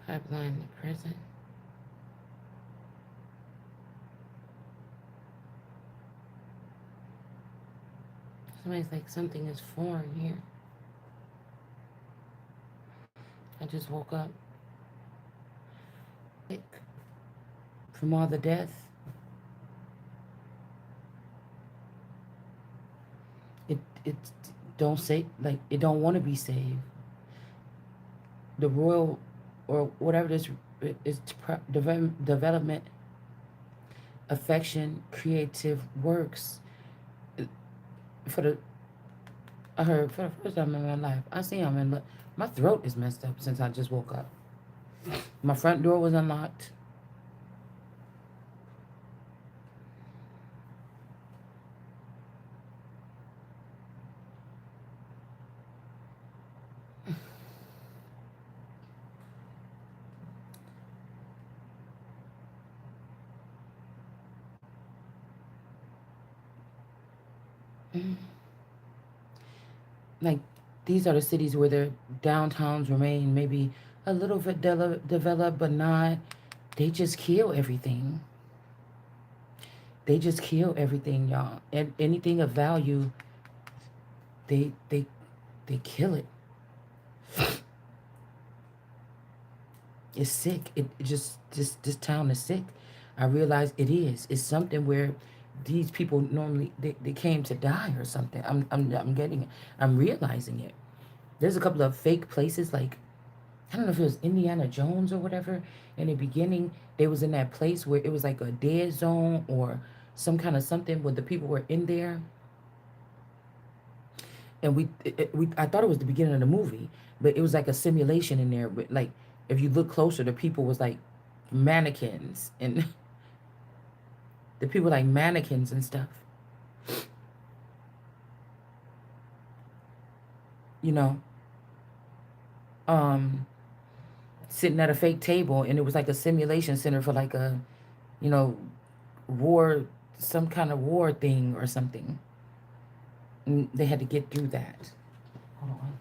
Pipeline to prison. Somebody's like, something is foreign here. I just woke up sick from all the death. It don't say, like, it don't want to be saved. The royal or whatever this is, development, affection, creative works. For the I heard for the first time in my life. I see him and look, my throat is messed up since I just woke up. My front door was unlocked. Like, these are the cities where their downtowns remain maybe a little bit developed, but not. They just kill everything. They just kill everything, y'all. And anything of value, they they they kill it. It's sick. It just this town is sick. I realize it is. It's something where these people normally they came to die or something. I'm getting it. I'm realizing it. There's a couple of fake places, like I don't know if it was Indiana Jones or whatever. In the beginning, they was in that place where it was like a dead zone or some kind of something where the people were in there, and we I thought it was the beginning of the movie, but it was like a simulation in there. But like if you look closer, the people was like mannequins, and the people like mannequins and stuff. You know, um, sitting at a fake table, and it was like a simulation center for like a, you know, war, some kind of war thing or something. And they had to get through that. Hold on.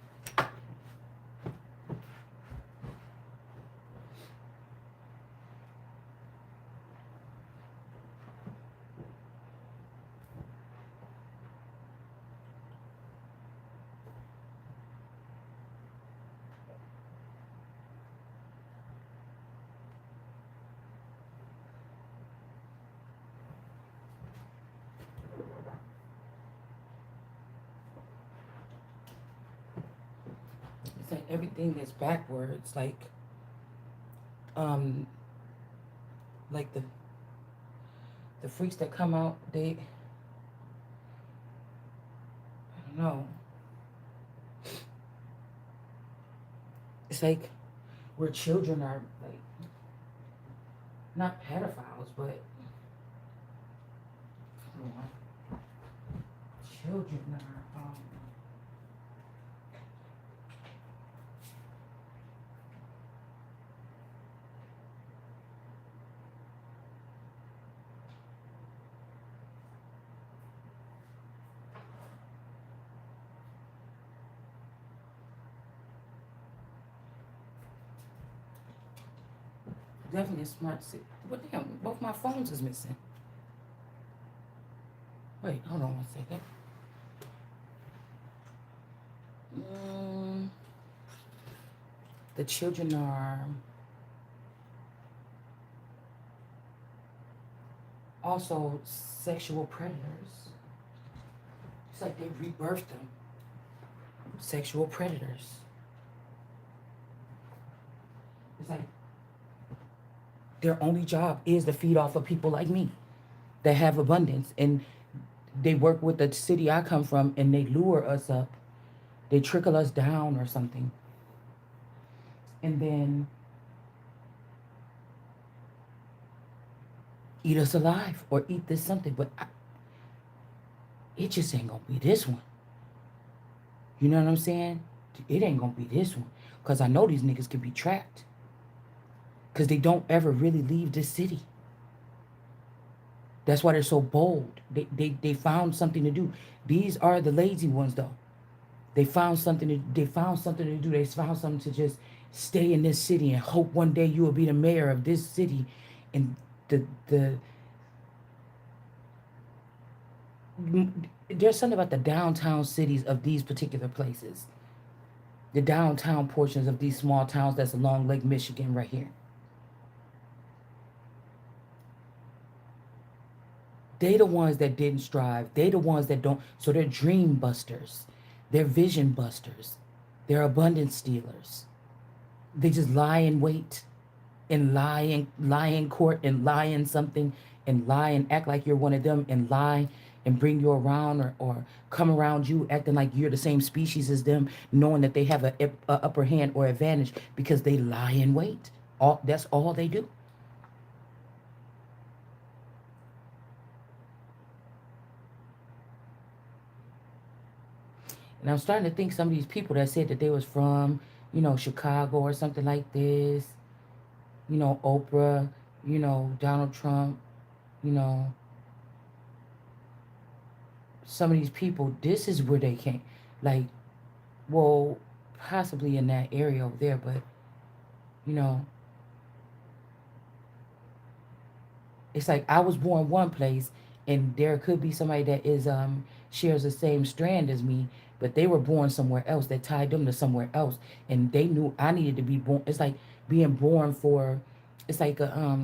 It's like everything is backwards. Um, like the freaks that come out, I don't know. It's like where children are like not pedophiles, but hold on. Children are definitely a smart city. What damn? Both my phones is missing. Wait, hold on 1 second. Mm, the children are also sexual predators. It's like they rebirthed them. Sexual predators. It's like their only job is to feed off of people like me that have abundance. And they work with the city I come from and they lure us up. They trickle us down or something. And then eat us alive or eat this something. But it just ain't gonna be this one. You know what I'm saying? It ain't gonna be this one. Because I know these niggas can be trapped. Because they don't ever really leave this city. That's why they're so bold. They found something to do. These are the lazy ones though. They found something to do. They found something to just stay in this city and hope one day you will be the mayor of this city. And the there's something about the downtown cities of these particular places, the downtown portions of these small towns that's along Lake Michigan right here. They the ones that didn't strive. They the ones that don't. So they're dream busters. They're vision busters. They're abundance stealers. They just lie in wait and lie in court and lie in something and lie and act like you're one of them and lie and bring you around or come around you acting like you're the same species as them, knowing that they have a upper hand or advantage because they lie in wait. That's all they do. And I'm starting to think some of these people that said that they was from, Chicago or something like this, Oprah, Donald Trump, you know, some of these people, this is where they came. Like, well, possibly in that area over there, but, you know, it's like I was born one place and there could be somebody that is shares the same strand as me, but they were born somewhere else that tied them to somewhere else, and they knew I needed to be born. It's like being born for, it's like a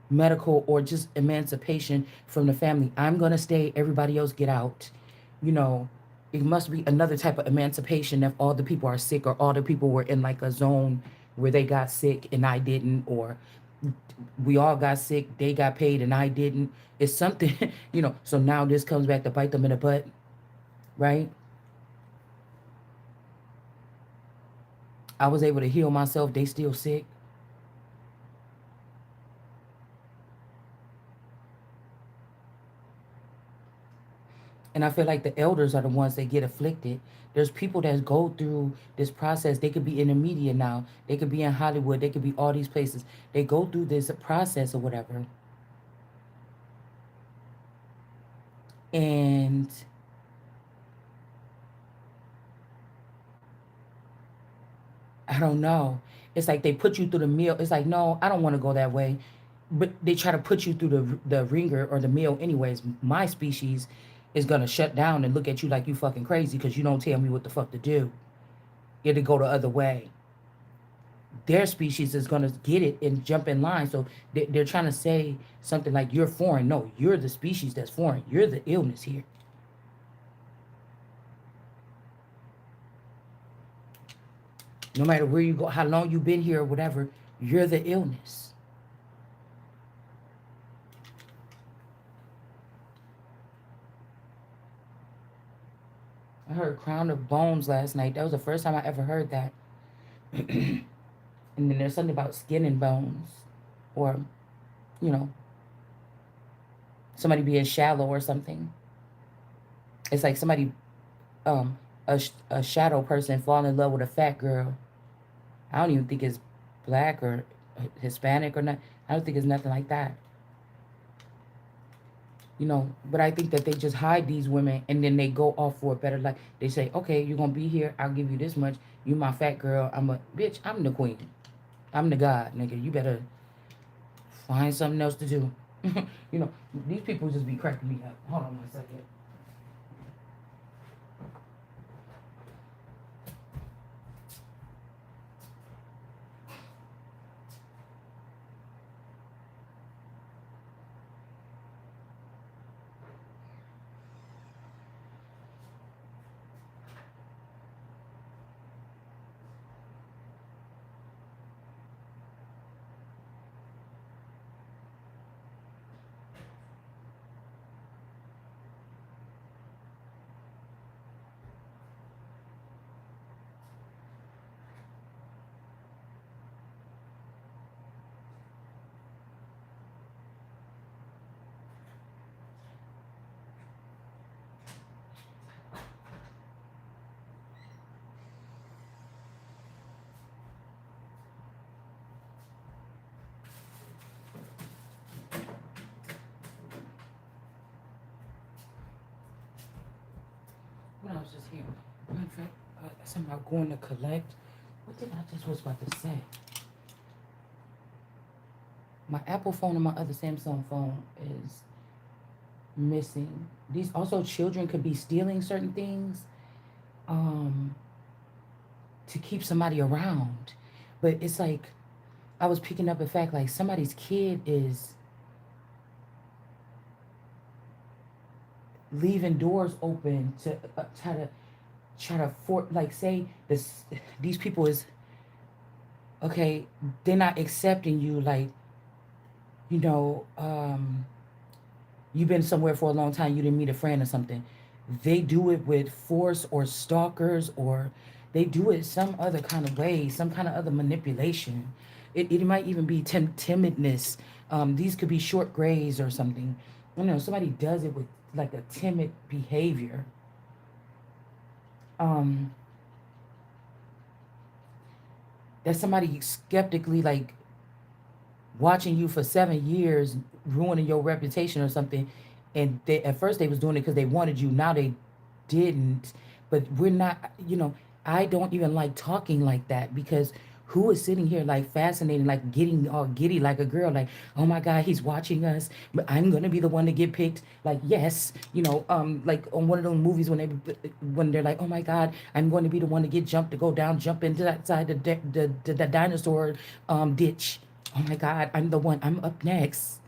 medical or just emancipation from the family. I'm gonna stay, everybody else get out. You know, it must be another type of emancipation if all the people are sick or all the people were in like a zone where they got sick and I didn't, or we all got sick, they got paid and I didn't. It's something, So now this comes back to bite them in the butt, right? I was able to heal myself, they still sick. And I feel like the elders are the ones that get afflicted. There's people that go through this process. They could be in the media now. They could be in Hollywood. They could be all these places. They go through this process or whatever. And I don't know. It's like they put you through the meal. It's like, no, I don't want to go that way. But they try to put you through the ringer or the meal anyways. My species is going to shut down and look at you like you fucking crazy because you don't tell me what the fuck to do. It'll go the other way. Their species is going to get it and jump in line. So they're trying to say something like you're foreign. No, you're the species that's foreign. You're the illness here. No matter where you go, how long you've been here or whatever, you're the illness. I heard Crown of Bones last night. That was the first time I ever heard that. And then there's something about skin and bones. Or, you know, somebody being shallow or something. It's like somebody, a shadow person falling in love with a fat girl. I don't even think it's black or Hispanic or not. I don't think it's nothing like that. But I think that they just hide these women and then they go off for a better life. They say, okay, you're gonna be here, I'll give you this much. You my fat girl, I'm a bitch, I'm the queen. I'm the god, nigga. You better find something else to do. you know, these people just be cracking me up. Hold on one second. was just here. Matter of fact, somehow going to collect. What did I just was about to say? My Apple phone and my other Samsung phone is missing. These also children could be stealing certain things um, to keep somebody around. But it's like I was picking up a fact like somebody's kid is leaving doors open to try to like say this these people is okay, they're not accepting you like you know you've been somewhere for a long time, you didn't meet a friend or something. They do it with force or stalkers, or they do it some other kind of way, some kind of other manipulation. It might even be timidness. These could be short grays or something. You know, somebody does it with like a timid behavior. Um, that somebody skeptically like watching you for 7 years, ruining your reputation or something. And they, at first they was doing it because they wanted you. Now they didn't. But we're not. You know, I don't even like talking like that because who is sitting here like fascinated, like getting all giddy like a girl, like oh my god, he's watching us. But I'm gonna be the one to get picked. Like yes, you know, like on one of those movies when they're like oh my god, I'm going to be the one to get jumped to go down, jump into that side the dinosaur ditch. Oh my God, I'm the one. I'm up next.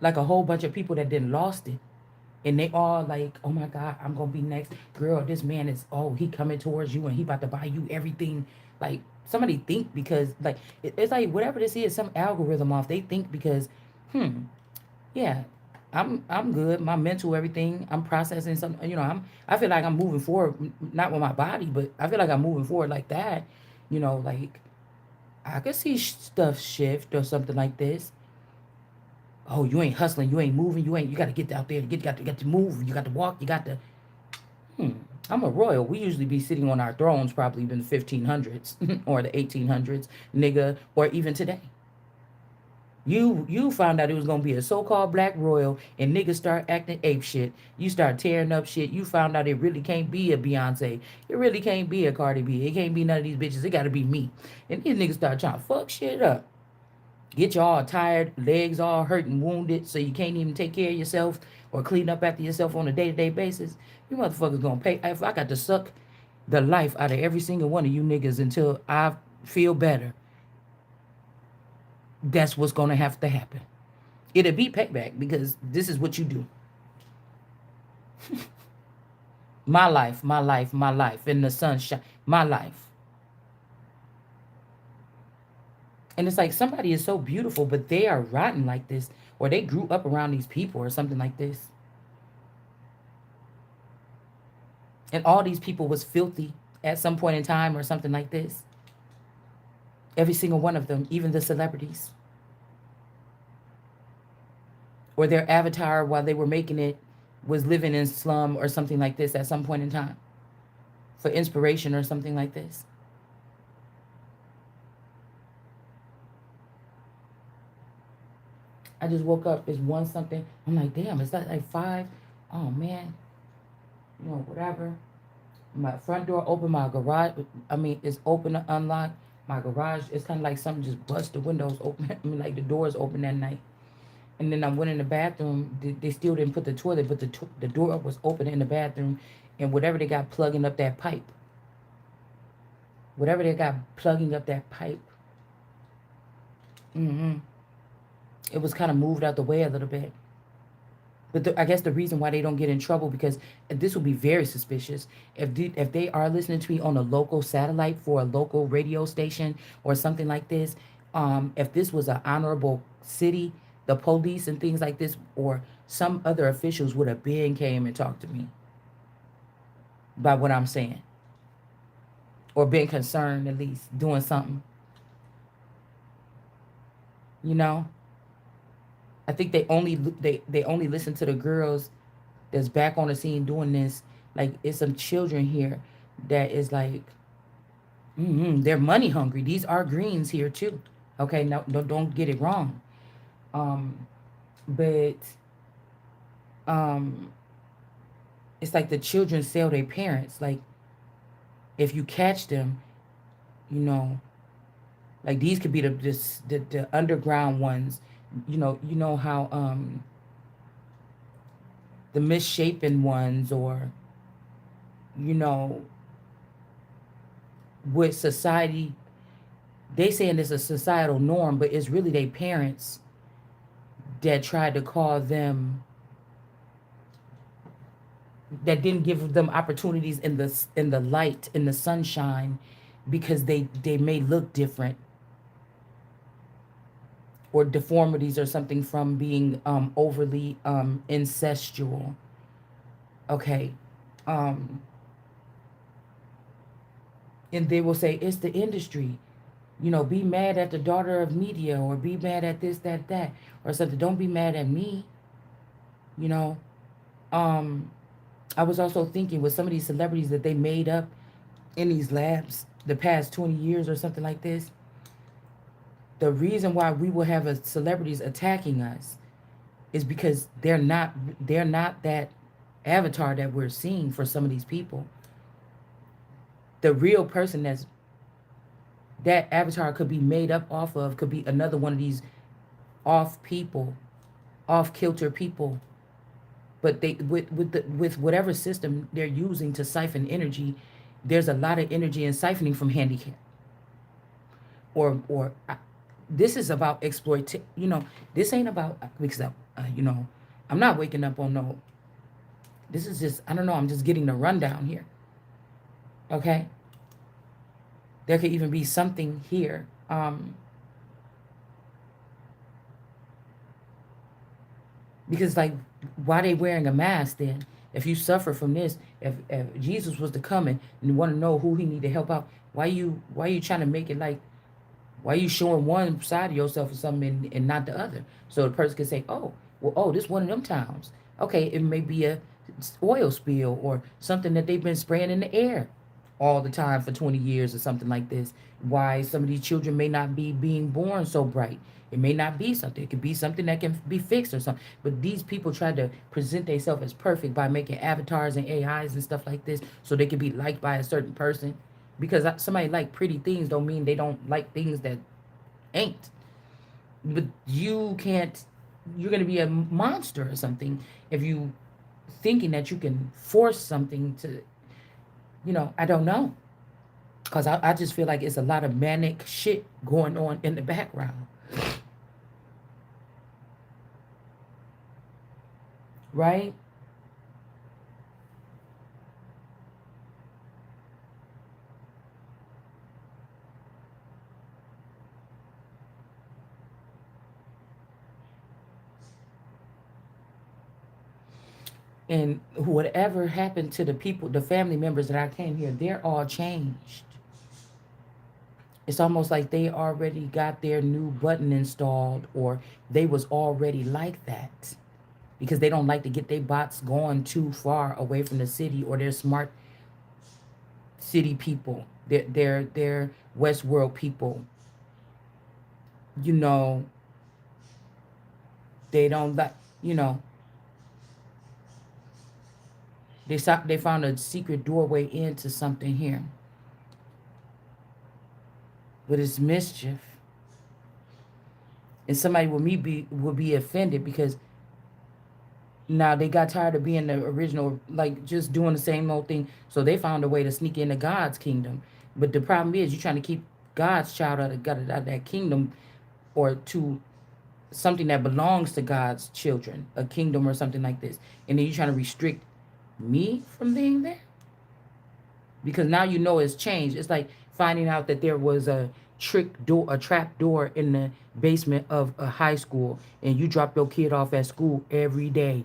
Like a whole bunch of people that didn't lost it. And they all like, oh my God, I'm gonna be next. Girl, this man is he coming towards you and he about to buy you everything. Like somebody think because like it's like whatever this is, some algorithm off. They think because, hmm, yeah, I'm good. My mental everything. I'm processing something. You know, I feel like I'm moving forward, not with my body, but I feel like I'm moving forward like that. You know, like I could see stuff shift or something like this. Oh, you ain't hustling, you ain't moving, you got to get out there, got to move, you got to walk, you got to. Hmm. I'm a royal. We usually be sitting on our thrones probably in the 1500s or the 1800s, nigga, or even today. You found out it was gonna be a so-called black royal, and niggas start acting ape shit. You start tearing up shit. You found out it really can't be a Beyonce. It really can't be a Cardi B. It can't be none of these bitches. It gotta be me. And these niggas start trying to fuck shit up. Get you all tired, legs all hurt and wounded, so you can't even take care of yourself or clean up after yourself on a day-to-day basis. You motherfuckers gonna pay. If I got to suck the life out of every single one of you niggas until I feel better, that's what's gonna have to happen. It'll be payback because this is what you do. My life, my life, my life in the sunshine. My life. And it's like somebody is so beautiful, but they are rotten like this, or they grew up around these people or something like this. And all these people was filthy at some point in time or something like this. Every single one of them, even the celebrities. Or their avatar while they were making it was living in slum or something like this at some point in time for inspiration or something like this. I just woke up. It's one something. I'm like, damn, is that like five? Oh man, you know, whatever. My front door open. My garage, I mean, it's open to unlock. My garage, it's kind of like something just bust the windows open. I mean, like the doors open that night. And then I went in the bathroom. They still didn't put the toilet, but the door was open in the bathroom, and whatever they got plugging up that pipe, whatever they got plugging up that pipe, mm-hmm, it was kind of moved out the way a little bit. But I guess the reason why they don't get in trouble because this will be very suspicious if they are listening to me on a local satellite for a local radio station or something like this. If this was an honorable city, the police and things like this, or some other officials would have been came and talked to me by what I'm saying, or been concerned at least doing something. You know, I think they only listen to the girls that's back on the scene doing this. Like it's some children here that is like, they're money hungry. These are greens here too. Okay, no, don't get it wrong. Um, but um it's like the children sell their parents. Like if you catch them, you know, like these could be the underground ones. You know how the misshapen ones, or you know, with society, they saying it's a societal norm, but it's really their parents that tried to call them, that didn't give them opportunities in the light, in the sunshine, because they may look different, or deformities or something from being overly incestual. Okay. um and they will say it's the industry, be mad at the daughter of media, or be mad at this, that, or something. Don't be mad at me. you know um I was also thinking with some of these celebrities that they made up in these labs the past 20 years or something like this. The reason why we will have celebrities attacking us is because they're not that avatar that we're seeing for some of these people. The real person that avatar could be made up off of could be another one of these off people, off kilter people. But they with whatever system they're using to siphon energy, there's a lot of energy in siphoning from handicap, or this is about exploit. This ain't about because I'm not waking up on no. This is just, I don't know. I'm just getting the rundown here. Okay, there could even be something here. Because like, why they wearing a mask then? If you suffer from this, if Jesus was to come and you want to know who he need to help out, why you trying to make it like, why you showing one side of yourself or something, and not the other? So the person can say, oh, well, oh, this one of them times. Okay, it may be a oil spill or something that they've been spraying in the air all the time for 20 years or something like this. Why some of these children may not be being born so bright. It may not be something. It could be something that can be fixed or something. But these people try to present themselves as perfect by making avatars and AIs and stuff like this so they can be liked by a certain person. Because somebody like pretty things don't mean they don't like things that ain't. But you can't, you're going to be a monster or something if you thinking that you can force something to, I don't know. Because I just feel like it's a lot of manic shit going on in the background. Right? And whatever happened to the people, the family members that I came here, they're all changed. It's almost like they already got their new button installed, or they was already like that because they don't like to get their bots going too far away from the city, or they're smart city people. They're Westworld people. You know, they don't like, you know, they found a secret doorway into something here. But it's mischief. And somebody with me would be offended because now they got tired of being the original, like just doing the same old thing. So they found a way to sneak into God's kingdom. But the problem is you're trying to keep God's child out of that kingdom, or to something that belongs to God's children, a kingdom or something like this. And then you're trying to restrict me from being there because now it's changed. It's like finding out that there was a trap door in the basement of a high school, and you drop your kid off at school every day,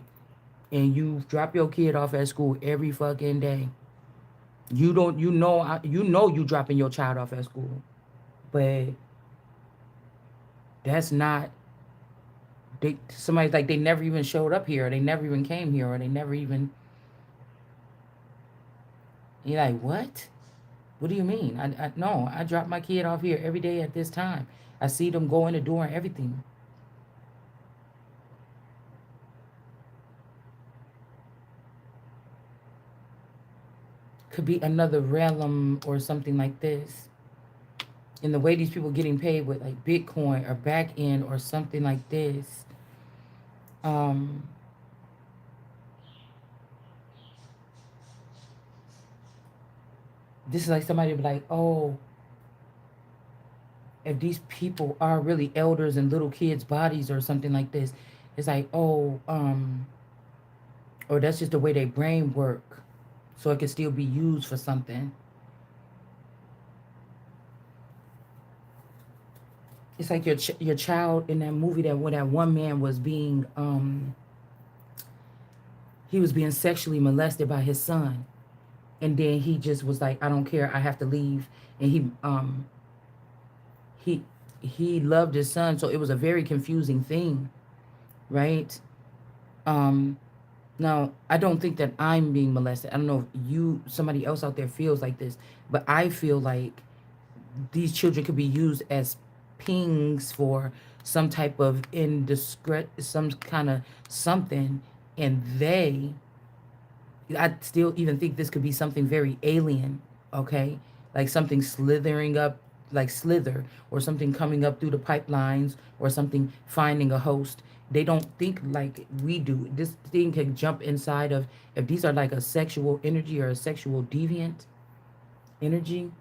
and you drop your kid off at school every fucking day. You don't, you dropping your child off at school, but that's not. Somebody's like they never even showed up here, or they never even came here, or they never even. You're like, what? What do you mean? No, I drop my kid off here every day at this time. I see them go in the door and everything. could be another realm or something like this. And the way these people getting paid with like Bitcoin or back end or something like this. Um, this is like somebody be like, oh, if these people are really elders in little kids' bodies or something like this, it's like, oh, or that's just the way their brain work, so it can still be used for something. It's like your child in that movie that when that one man was being he was being sexually molested by his son, and then he just was like, I don't care, I have to leave, and he he loved his son, so it was a very confusing thing, right? Um, Now, I don't think that I'm being molested. I don't know if somebody else out there feels like this, but I feel like these children could be used as pings for some type of indiscreet, some kind of something, and I still even think this could be something very alien, okay? Like something slithering up, like Slither, or something coming up through the pipelines, or something finding a host. They don't think like we do. This thing can jump inside of, if these are like a sexual energy or a sexual deviant energy,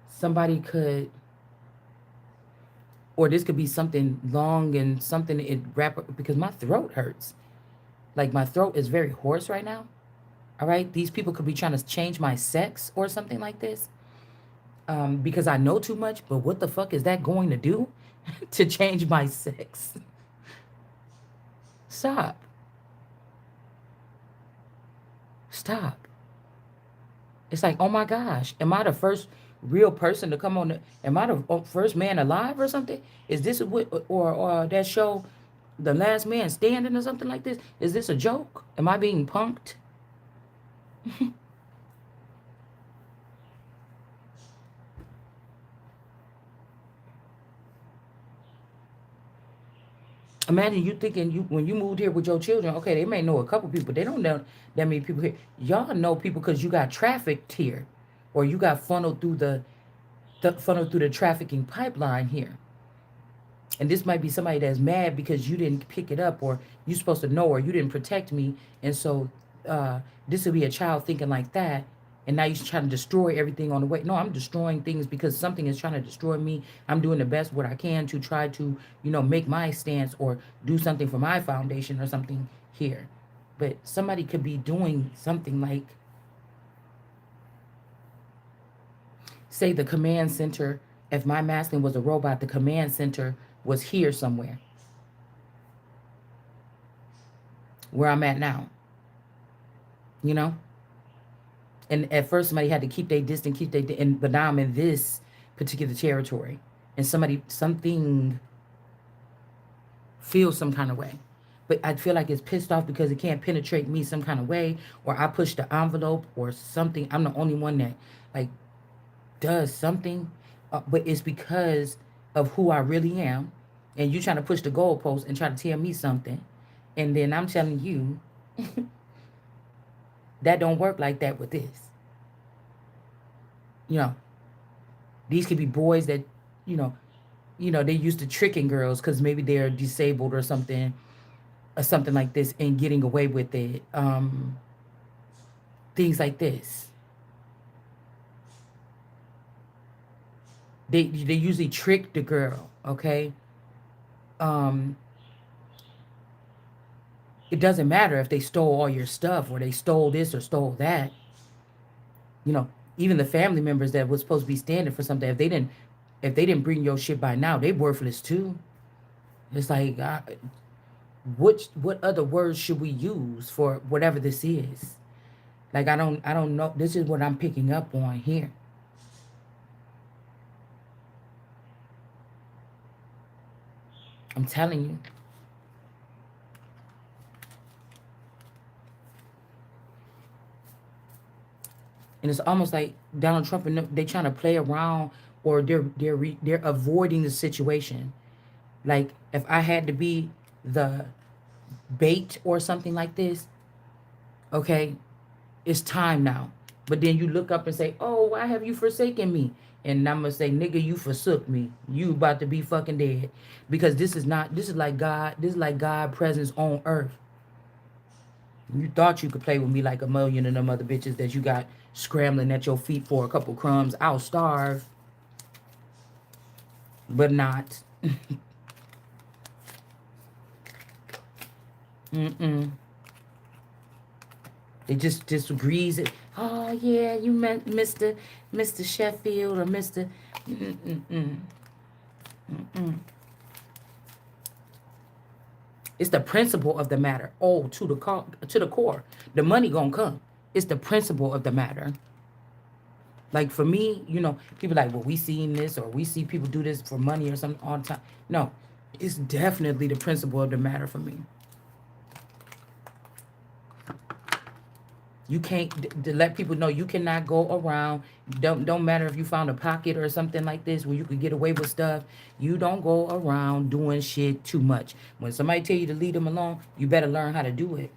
somebody could, or this could be something long and something it wrap, because my throat hurts. Like my throat is very hoarse right now. All right, these people could be trying to change my sex or something like this, because I know too much. But what the fuck is that going to do to change my sex? Stop. Stop. It's like, oh my gosh, am I the first real person to come on? Am I the first man alive or something? Is this what, or that show, The Last Man Standing or something like this? Is this a joke? Am I being punked? Imagine you thinking, you when you moved here with your children. Okay, they may know a couple people. They don't know that many people here. Y'all know people because you got trafficked here, or you got funneled through the trafficking pipeline here. And this might be somebody that's mad because you didn't pick it up, or you supposed to know, or you didn't protect me. And so this would be a child thinking like that. And now you're trying to destroy everything on the way. No, I'm destroying things because something is trying to destroy me. I'm doing the best what I can to try to, make my stance or do something for my foundation or something here. But somebody could be doing something like, say, the command center. If my masculine was a robot, the command center was here somewhere where I'm at now, you know? And at first somebody had to keep their distance, but now I'm in this particular territory. And something feels some kind of way. But I feel like it's pissed off because it can't penetrate me some kind of way, or I push the envelope or something. I'm the only one that like does something, but it's because of who I really am. And you trying to push the goalpost and try to tell me something, and then I'm telling you that don't work like that with this. You know, these could be boys that, you know, they used to tricking girls because maybe they're disabled or something like this, and getting away with it. Things like this. They usually trick the girl. Okay. Um, it doesn't matter if they stole all your stuff or they stole this or stole that. You know, even the family members that was supposed to be standing for something, if they didn't bring your shit by now, they worthless too. It's like, what other words should we use for whatever this is? Like, I don't know. This is what I'm picking up on here. I'm telling you. And it's almost like Donald Trump and they trying to play around, or they're avoiding the situation. Like, if I had to be the bait or something like this, okay, It's time now. But then you look up and say, oh, why have you forsaken me? And I'm gonna say, nigga, you forsook me. You about to be fucking dead. Because this is like God, this is like God presence on earth. You thought you could play with me like a million of them other bitches that you got scrambling at your feet for a couple crumbs. I'll starve, but not. Mm-mm. It just agrees it. Oh yeah, you meant Mr. Sheffield or Mr. Mm-mm-mm. Mm-mm. It's the principle of the matter. Oh, to the core. The money gonna come. It's the principle of the matter. Like for me, people like, well, we seen this or we see people do this for money or something all the time. No, it's definitely the principle of the matter for me. You can't to let people know you cannot go around. Don't matter if you found a pocket or something like this where you could get away with stuff. You don't go around doing shit too much. When somebody tell you to leave them alone, you better learn how to do it.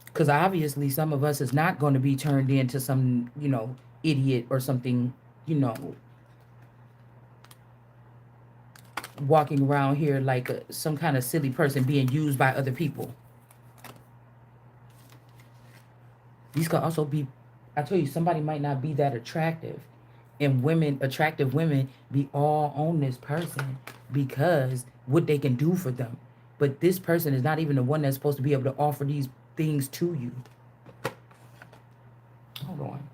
Because obviously some of us is not going to be turned into some idiot or something, you know walking around here like some kind of silly person being used by other people. These could also be, I tell you, somebody might not be that attractive, and attractive women be all on this person because what they can do for them. But this person is not even the one that's supposed to be able to offer these things to you. Hold on.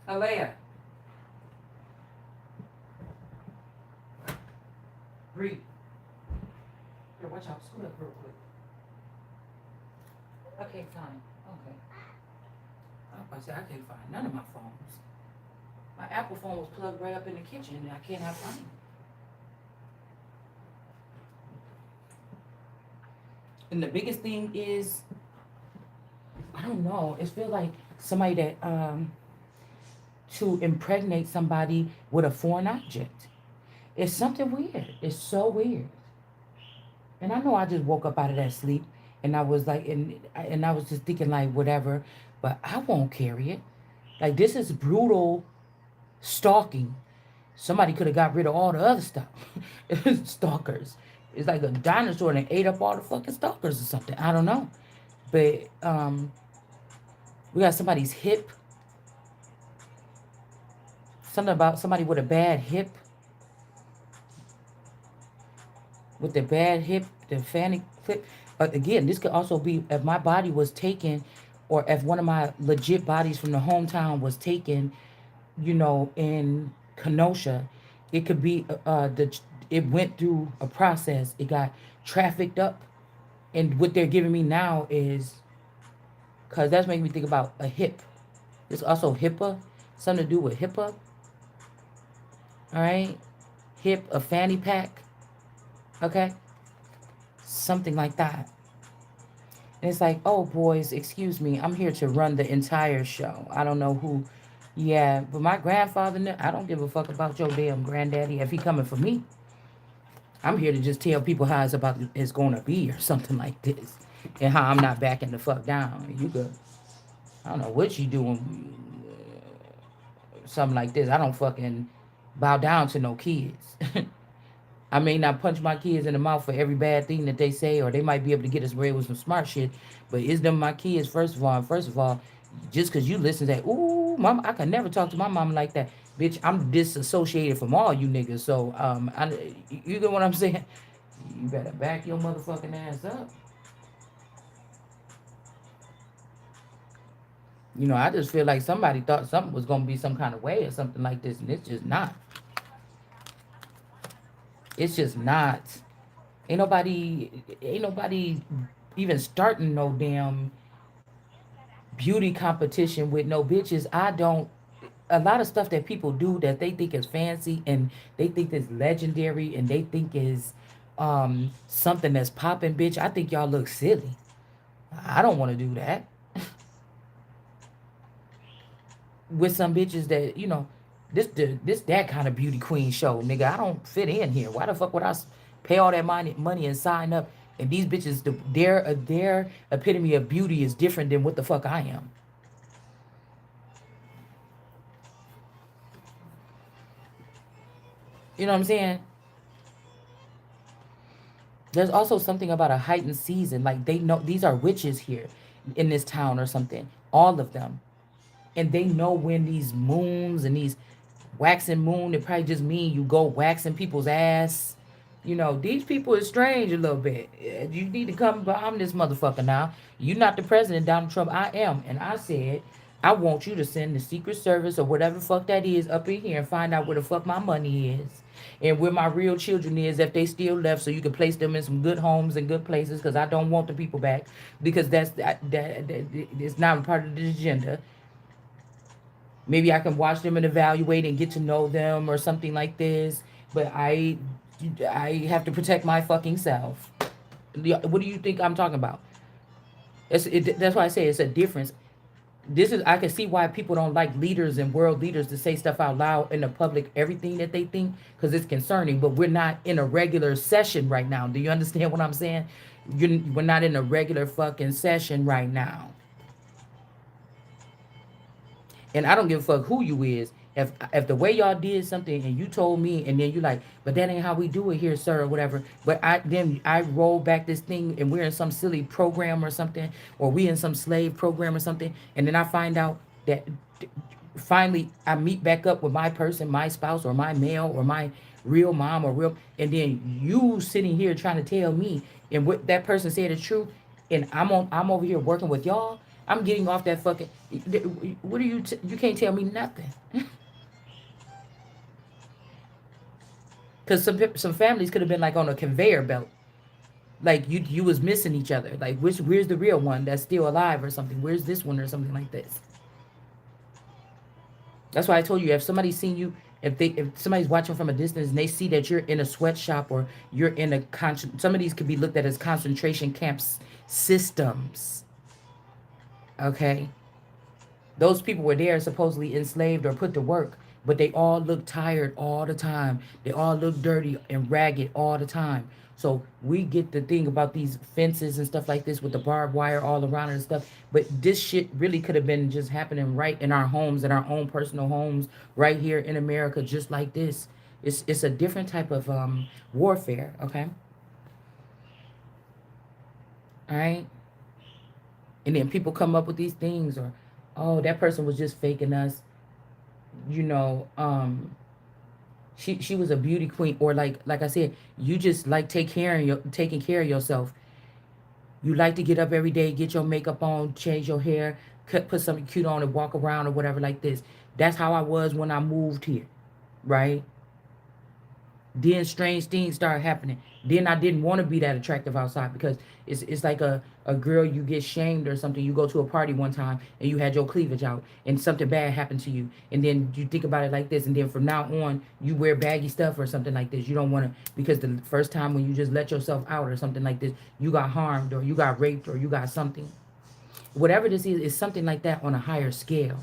Alea, breathe. Here, watch out. Scoot up real quick. Okay, fine. Okay. I was about to say, I can't find none of my phones. My Apple phone was plugged right up in the kitchen, and I cannot find it. And the biggest thing is, I don't know. It feels like somebody that to impregnate somebody with a foreign object. It's something weird. It's so weird. And I know I just woke up out of that sleep, and I was like, and I was just thinking like whatever, but I won't carry it. Like this is brutal stalking. Somebody could have got rid of all the other stuff. Stalkers. It's like a dinosaur that ate up all the fucking stalkers or something. I don't know. But we got somebody's hip. Something about somebody with a bad hip. With the bad hip, the fanny clip. But again, this could also be if my body was taken, or if one of my legit bodies from the hometown was taken, in Kenosha. It could be it went through a process. It got trafficked up, and what they're giving me now is because that's making me think about a hip. It's also HIPAA, something to do with HIPAA. All right, hip, a fanny pack. Okay, something like that. And it's like, oh, boys, excuse me. I'm here to run the entire show. I don't know who. Yeah, but my grandfather, I don't give a fuck about your damn granddaddy. If he coming for me, I'm here to just tell people how it's going to be or something like this. And how I'm not backing the fuck down. You could, I don't know what you doing, something like this. I don't fucking bow down to no kids. I may not punch my kids in the mouth for every bad thing that they say, or they might be able to get us away with some smart shit. But is them my kids, first of all? And first of all, just because you listen to that, ooh, mama, I can never talk to my mama like that. Bitch, I'm disassociated from all you niggas. So, you get what I'm saying? You better back your motherfucking ass up. I just feel like somebody thought something was gonna be some kind of way or something like this, and it's just not. It's just not. Ain't nobody even starting no damn beauty competition with no bitches. I don't. A lot of stuff that people do that they think is fancy and they think is legendary and they think is something that's popping, bitch. I think y'all look silly. I don't want to do that with some bitches that this that kind of beauty queen show, nigga. I don't fit in here. Why the fuck would pay all that money and sign up? And these bitches, their epitome of beauty is different than what the fuck I am. You know what I'm saying? There's also something about a heightened season. Like they know these are witches here in this town or something. All of them. And they know when these moons and these waxing moon, it probably just mean you go waxing people's ass. These people is strange a little bit. You need to come behind this motherfucker now. You not the president, Donald Trump. I am. And I said, I want you to send the Secret Service or whatever the fuck that is up in here and find out where the fuck my money is. And where my real children is if they still left so you can place them in some good homes and good places because I don't want the people back because that it's not part of the agenda. Maybe I can watch them and evaluate and get to know them or something like this. But I have to protect my fucking self. What do you think I'm talking about? That's why I say it's a difference. I can see why people don't like leaders and world leaders to say stuff out loud in the public, everything that they think, because it's concerning. But we're not in a regular session right now. Do you understand what I'm saying? We're not in a regular fucking session right now. And I don't give a fuck who you is. If the way y'all did something and you told me and then you like, but that ain't how we do it here, sir, or whatever. But I roll back this thing and we're in some silly program or something, or we in some slave program or something, and then I find out that finally I meet back up with my person, my spouse, or my male, or my real mom, or real, and then you sitting here trying to tell me and what that person said is true, and I'm over here working with y'all. I'm getting off that fucking. What are you can't tell me nothing. Cause some families could have been like on a conveyor belt, like you was missing each other. Like where's the real one that's still alive or something? Where's this one or something like this? That's why I told you if somebody's seen you, if somebody's watching from a distance and they see that you're in a sweatshop or you're in some of these could be looked at as concentration camps systems. Okay, those people were there supposedly enslaved or put to work, but they all look tired all the time. They all look dirty and ragged all the time. So we get the thing about these fences and stuff like this with the barbed wire all around it and stuff. But this shit really could have been just happening right in our homes, in our own personal homes, right here in America, just like this. It's a different type of warfare, okay? All right? And then people come up with these things, or oh, that person was just faking us. You know, she was a beauty queen, or like I said, you just like taking care of yourself. You like to get up every day, get your makeup on, change your hair, put something cute on, and walk around or whatever like this. That's how I was when I moved here, right? Then strange things started happening. Then I didn't want to be that attractive outside because it's like a girl, you get shamed or something. You go to a party one time and you had your cleavage out and something bad happened to you. And then you think about it like this. And then from now on, you wear baggy stuff or something like this. You don't want to, because the first time when you just let yourself out or something like this, you got harmed or you got raped or you got something. Whatever this is something like that on a higher scale.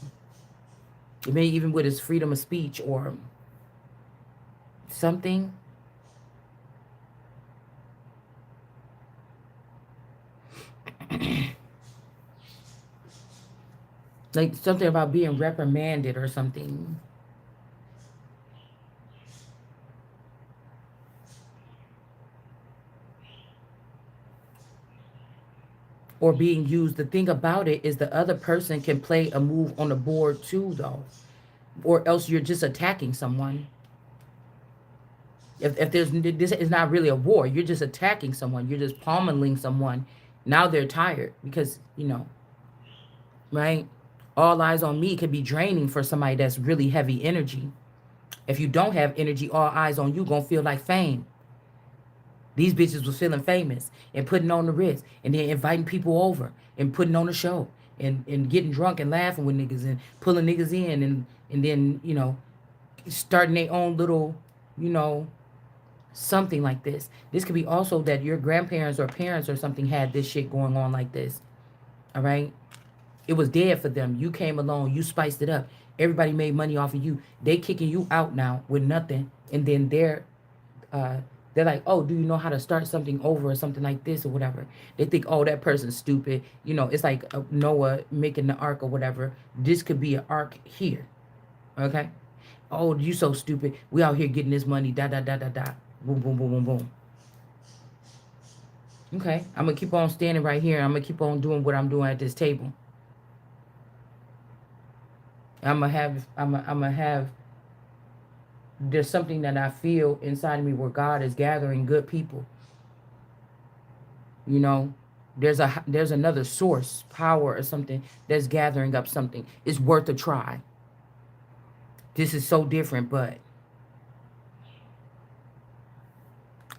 It may even with his freedom of speech or something. Like something about being reprimanded or something. Or being used. The thing about it is the other person can play a move on the board too, though. Or else you're just attacking someone. If this is not really a war, you're just attacking someone. You're just pummeling someone. Now they're tired because, right? All eyes on me could be draining for somebody that's really heavy energy. If you don't have energy, all eyes on you gonna feel like fame. These bitches was feeling famous and putting on the wrist and then inviting people over and putting on a show and getting drunk and laughing with niggas and pulling niggas in and then, starting their own little, you know, something like this. This could be also that your grandparents or parents or something had this shit going on like this. All right? It was dead for them. You came along, you spiced it up. Everybody made money off of you. They kicking you out now with nothing. And then uh they're like, oh, do you know how to start something over or something like this or whatever? They think, oh, that person's stupid. It's like Noah making the ark or whatever. This could be an ark here. Okay? Oh, you so stupid. We out here getting this money. Da da da da da. Boom, boom, boom, boom, boom. Okay. I'm gonna keep on standing right here. I'm gonna keep on doing what I'm doing at this table. I'm gonna have there's something that I feel inside of me where God is gathering good people. You know, there's another source, power or something that's gathering up something. It's worth a try. This is so different, but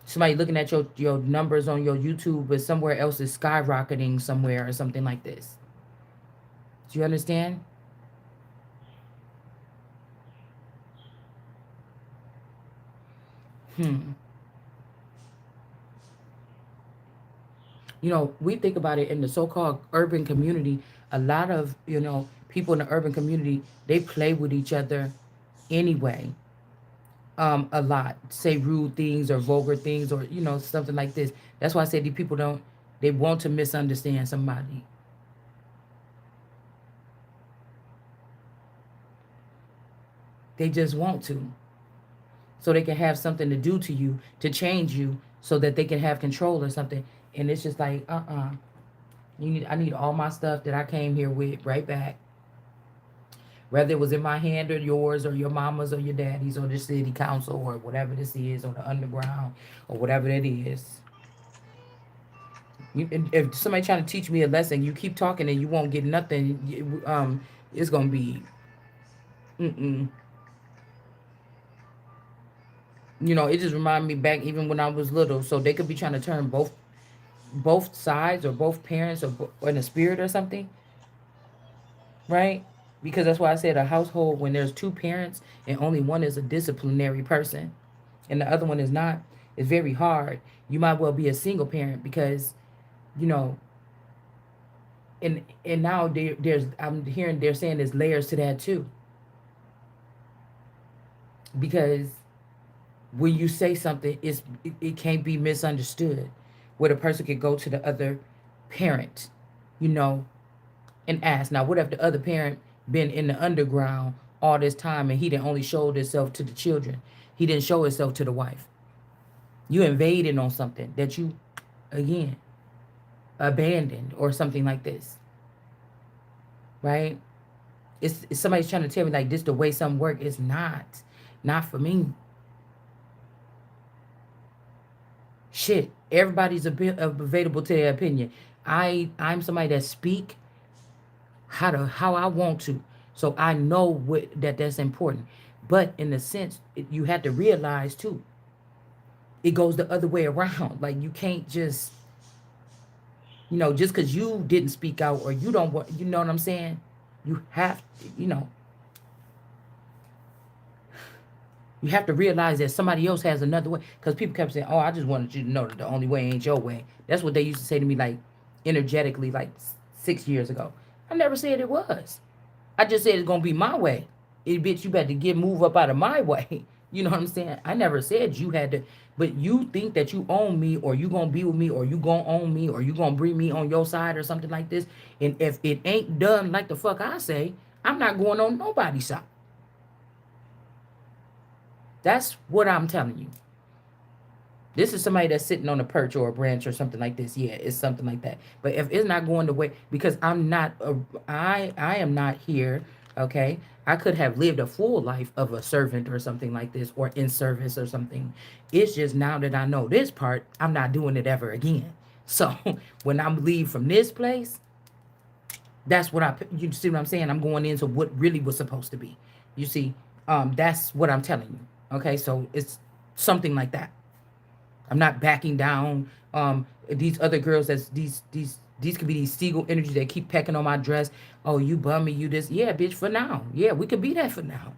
somebody looking at your numbers on your YouTube, but somewhere else is skyrocketing somewhere or something like this. Do you understand? Hmm. We think about it in the so-called urban community. A lot of, people in the urban community, they play with each other anyway. A lot. Say rude things or vulgar things or, something like this. That's why I say these people they want to misunderstand somebody. They just want to. So they can have something to do to you, to change you, so that they can have control or something. And it's just like, I need all my stuff that I came here with right back. Whether it was in my hand or yours or your mama's or your daddy's or the city council or whatever this is or the underground or whatever that is. If somebody trying to teach me a lesson, you keep talking and you won't get nothing. It's gonna be, mm-mm. It just reminded me back even when I was little. So they could be trying to turn both sides or both parents or in a spirit or something, right? Because that's why I said a household when there's two parents and only one is a disciplinary person and the other one is not, it's very hard. You might well be a single parent because, you know, and now there's I'm hearing they're saying there's layers to that too. Because when you say something, it can't be misunderstood. Where the person could go to the other parent, you know, and ask. Now, what if the other parent been in the underground all this time and he didn't only showed himself to the children? He didn't show himself to the wife. You invaded on something that you, again, abandoned or something like this, right? It's somebody's trying to tell me like this the way some work. It's not for me. Shit, everybody's available to their opinion. I'm somebody that speak how I want to, so I know that's important. But in a sense, you have to realize too, it goes the other way around. Like you can't just just because you didn't speak out or you don't want, you know what I'm saying? You have you have to realize that somebody else has another way. Because people kept saying, "Oh, I just wanted you to know that the only way ain't your way." That's what they used to say to me, like energetically, like 6 years ago. I never said it was. I just said it's gonna be my way. Bitch, you better move up out of my way. You know what I'm saying? I never said you had to, but you think that you own me, or you gonna be with me, or you gonna own me, or you gonna bring me on your side, or something like this. And if it ain't done like the fuck I say, I'm not going on nobody's side. That's what I'm telling you. This is somebody that's sitting on a perch or a branch or something like this. Yeah, it's something like that. But if it's not going the way, because I am not here. Okay, I could have lived a full life of a servant or something like this, or in service or something. It's just now that I know this part, I'm not doing it ever again. So when I leave from this place, that's what you see what I'm saying? I'm going into what really was supposed to be. You see, that's what I'm telling you. Okay, so it's something like that. I'm not backing down. These other girls that's these could be these seagull energies that keep pecking on my dress. Oh, you bum me, you this. Yeah, bitch, for now. Yeah, we could be that for now.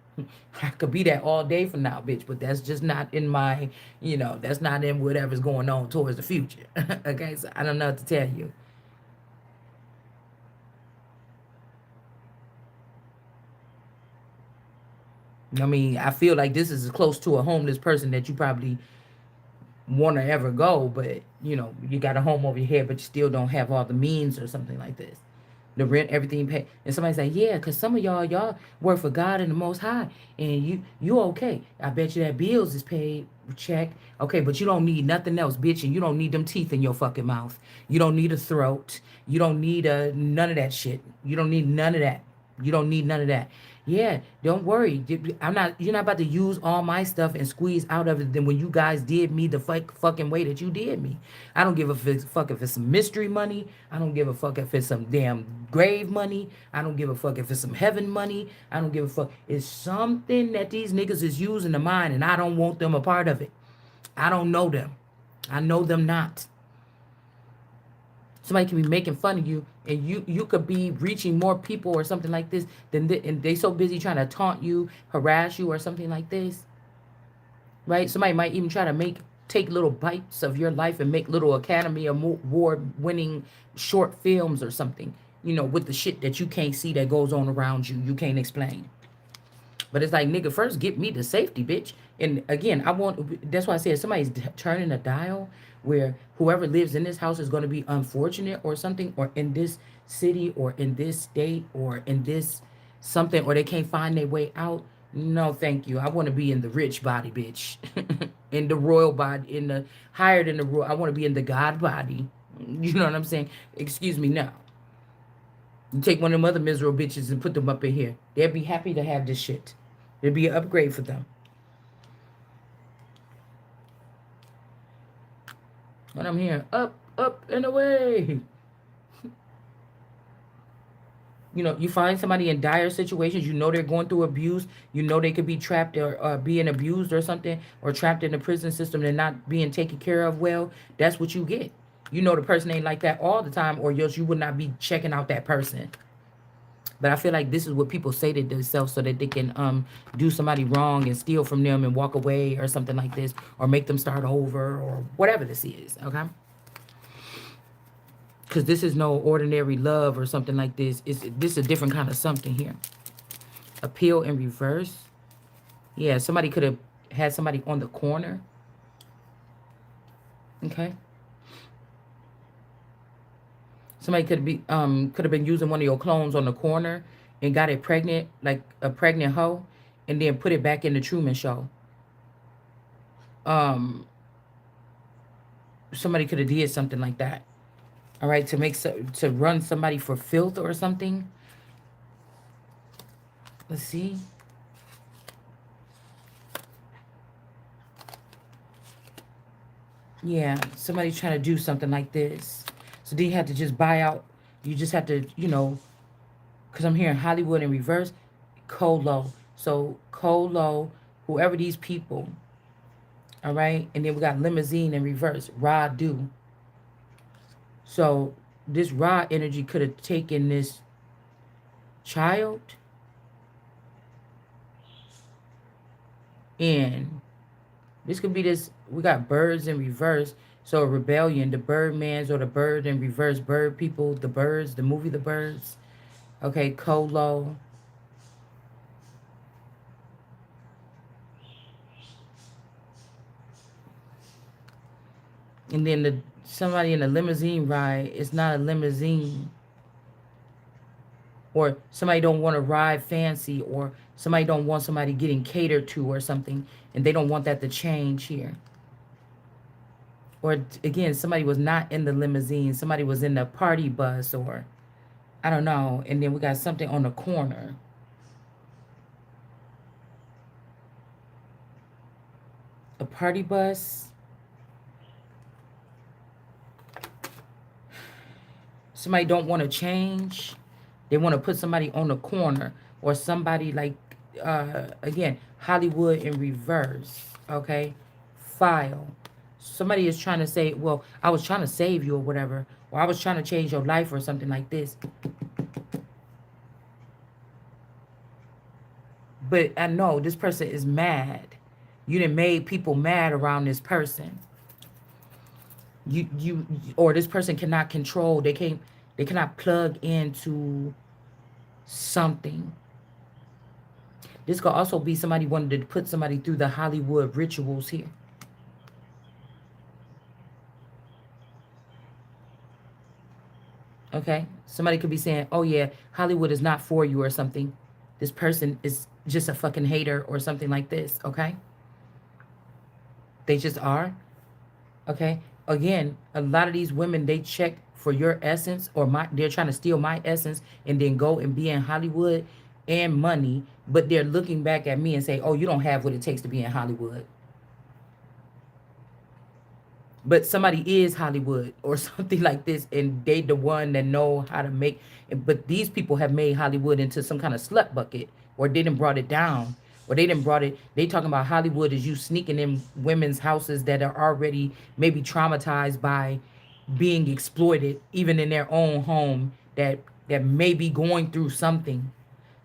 I could be that all day for now, bitch. But that's just not in my, that's not in whatever's going on towards the future. Okay, so I don't know what to tell you. I mean, I feel like this is as close to a homeless person that you probably want to ever go, but you got a home over your head, but you still don't have all the means or something like this. The rent, everything paid. And somebody say, yeah, because some of y'all work for God and the Most High, and you okay. I bet you that bills is paid, check. Okay, but you don't need nothing else, bitch, and you don't need them teeth in your fucking mouth. You don't need a throat. You don't need none of that shit. You don't need none of that. You don't need none of that. Yeah, don't worry. I'm not. You're not about to use all my stuff and squeeze out of it. Than when you guys did me the fucking way that you did me. I don't give a fuck if it's some mystery money. I don't give a fuck if it's some damn grave money. I don't give a fuck if it's some heaven money. I don't give a fuck. It's something that these niggas is using to mine, and I don't want them a part of it. I don't know them. I know them not. Somebody can be making fun of you, and you could be reaching more people or something like this and they so busy trying to taunt you, harass you or something like this, right? Somebody might even try to take little bites of your life and make little Academy Award winning short films or something, with the shit that you can't see that goes on around you, you can't explain. But it's like, nigga, first get me to safety, bitch. And again, that's why I said somebody's turning a dial where whoever lives in this house is going to be unfortunate or something, or in this city or in this state or in this something, or they can't find their way out. No, thank you. I want to be in the rich body, bitch. In the royal body, in the higher than the royal. I want to be in the God body. You know what I'm saying? Excuse me now. You take one of them other miserable bitches and put them up in here. They'd be happy to have this shit. It'd be an upgrade for them. And I'm here, up and away. You find somebody in dire situations, they're going through abuse, they could be trapped or being abused or something, or trapped in the prison system and not being taken care of well. That's what you get. The person ain't like that all the time, or else you would not be checking out that person. But I feel like this is what people say to themselves so that they can do somebody wrong and steal from them and walk away or something like this, or make them start over or whatever this is, okay? Because this is no ordinary love or something like this. This is a different kind of something here. Appeal in reverse. Yeah, somebody could have had somebody on the corner. Okay. Somebody could have been using one of your clones on the corner and got it pregnant, like a pregnant hoe, and then put it back in the Truman Show. Somebody could have did something like that. All right, to run somebody for filth or something. Let's see. Yeah, somebody's trying to do something like this. So then you have to just buy out. You just have to, because I'm hearing Hollywood in reverse, Colo. So Colo, whoever these people, all right? And then we got limousine in reverse, Radu. So this Ra energy could have taken this child and this could be this, we got birds in reverse. So rebellion, the Birdmans or the bird in reverse, bird people, the birds, the movie The Birds. Okay, Colo. And then somebody in a limousine ride, it's not a limousine. Or somebody don't want to ride fancy, or somebody don't want somebody getting catered to or something, and they don't want that to change here. Or again, somebody was not in the limousine, somebody was in the party bus, or I don't know. And then we got something on the corner. A party bus. Somebody don't want to change. They want to put somebody on the corner, or somebody like, again, Hollywood in reverse. Okay, file. Somebody is trying to say, well, I was trying to save you or whatever, or I was trying to change your life or something like this. But I know this person is mad. You done made people mad around this person. You or this person cannot control. They cannot plug into something. This could also be somebody wanted to put somebody through the Hollywood rituals here. Okay? Somebody could be saying, oh yeah, Hollywood is not for you or something. This person is just a fucking hater or something like this. Okay? They just are. Okay? Again, a lot of these women, they check for your essence, or they're trying to steal my essence and then go and be in Hollywood and money, but they're looking back at me and say, oh, you don't have what it takes to be in Hollywood. But somebody is Hollywood or something like this, and they the one that know how to make. But these people have made Hollywood into some kind of slut bucket, or they didn't brought it down, or they didn't brought it. They talking about Hollywood is you sneaking in women's houses that are already maybe traumatized by being exploited, even in their own home, that may be going through something.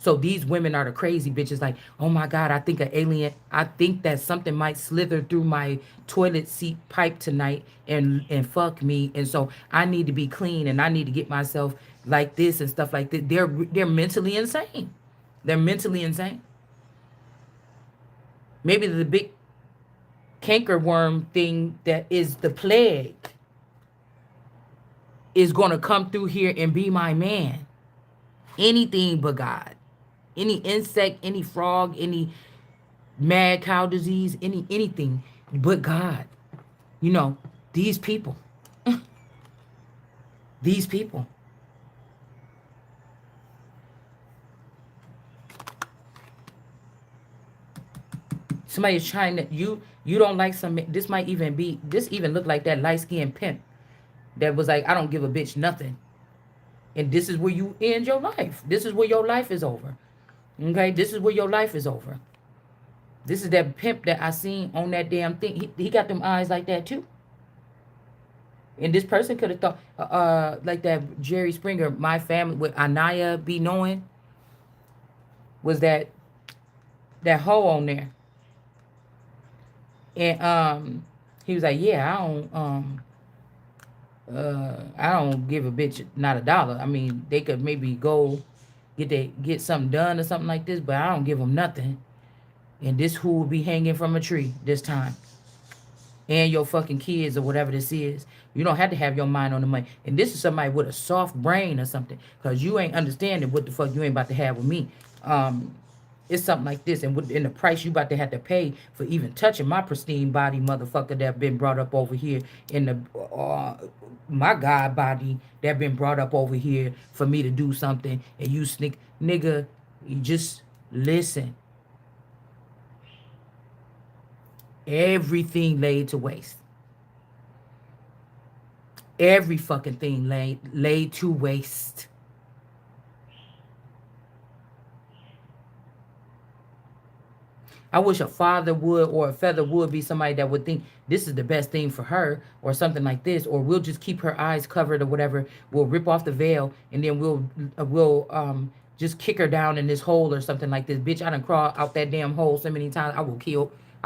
So these women are the crazy bitches. Like, oh my God, I think an alien. I think that something might slither through my toilet seat pipe tonight and fuck me. And so I need to be clean and I need to get myself like this and stuff like that. They're mentally insane. They're mentally insane. Maybe the big cankerworm thing that is the plague is gonna come through here and be my man. Anything but God. Any insect, any frog, any mad cow disease, anything but God. You know, these people. These people. Somebody is trying to you don't like some. This might even be this even look like that light skinned pimp that was like, I don't give a bitch nothing. And this is where you end your life. This is where your life is over. Okay, this is where your life is over. This is that pimp that I seen on that damn thing. He got them eyes like that too. And this person could have thought, like that Jerry Springer, my family with Anaya be knowing, was that hoe on there, and he was like, yeah, I don't give a bitch not a dollar. I mean, they could maybe go get something done or something like this, but I don't give them nothing. And this who will be hanging from a tree this time. And your fucking kids or whatever this is. You don't have to have your mind on the money. And this is somebody with a soft brain or something. Because you ain't understanding what the fuck you ain't about to have with me. It's something like this. And the price you about to have to pay for even touching my pristine body, motherfucker, that been brought up over here in the my God body that been brought up over here for me to do something. And you sneak, nigga, you just listen. Everything laid to waste. Every fucking thing laid to waste. I wish a father would or a feather would be somebody that would think this is the best thing for her or something like this, or we'll just keep her eyes covered or whatever. We'll rip off the veil and then we'll just kick her down in this hole or something like this. Bitch, I done crawl out that damn hole so many times. I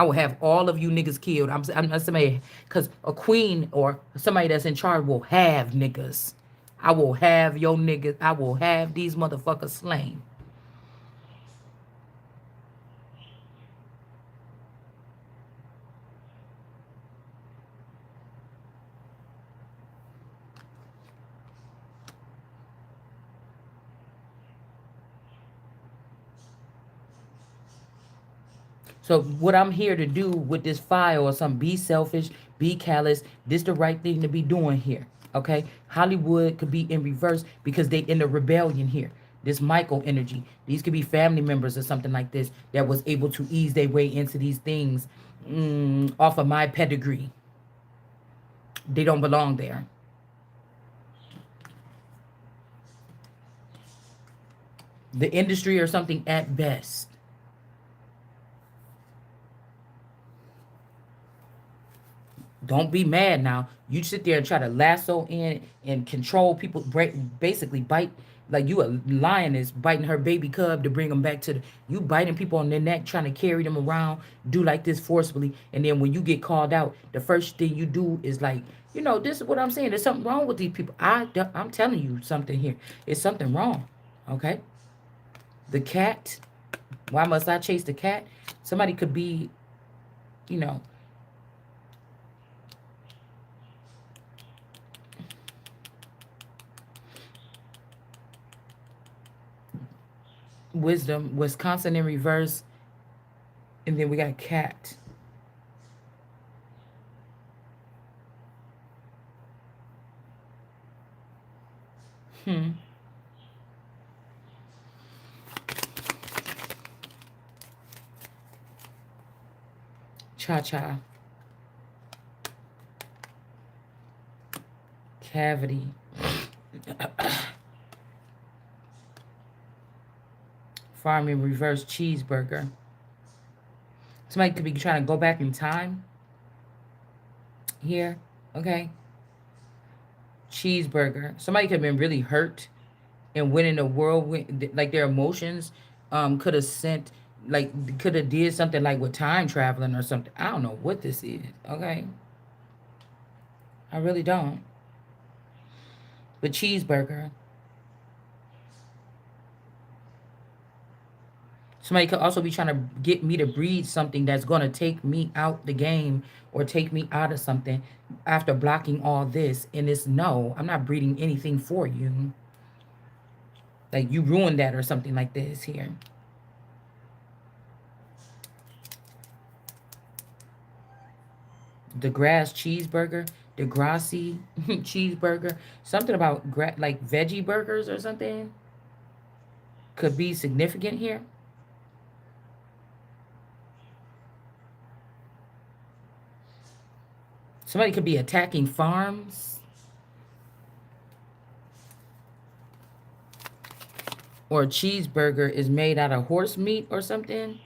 will have all of you niggas killed. I'm not somebody, because a queen or somebody that's in charge will have niggas. I will have your niggas. I will have these motherfuckers slain. So what I'm here to do with this file or something, be selfish, be callous. This the right thing to be doing here. Okay? Hollywood could be in reverse because they in the rebellion here. This Michael energy. These could be family members or something like this that was able to ease their way into these things off of my pedigree. They don't belong there. The industry or something at best. Don't be mad now. You sit there and try to lasso in and control people, basically bite like you a lioness biting her baby cub to bring them back to the. You biting people on their neck, trying to carry them around, do like this forcefully, and then when you get called out, the first thing you do is like, this is what I'm saying. There's something wrong with these people. I'm telling you something here. It's something wrong. Okay. The cat. Why must I chase the cat? Somebody could be, you know, wisdom, Wisconsin in reverse, and then we got cat. Hmm. Cha cha. Cavity. Farm in reverse cheeseburger. Somebody could be trying to go back in time here. Okay. Cheeseburger. Somebody could have been really hurt and went in the whirlwind, like their emotions could have sent, like could have did something like with time traveling or something. I don't know what this is. Okay. I really don't. But cheeseburger. Somebody could also be trying to get me to breed something that's going to take me out the game or take me out of something after blocking all this. And it's no, I'm not breeding anything for you. Like you ruined that or something like this here. The grass cheeseburger, the grassy cheeseburger, something about like veggie burgers or something could be significant here. Somebody could be attacking farms or a cheeseburger is made out of horse meat or something.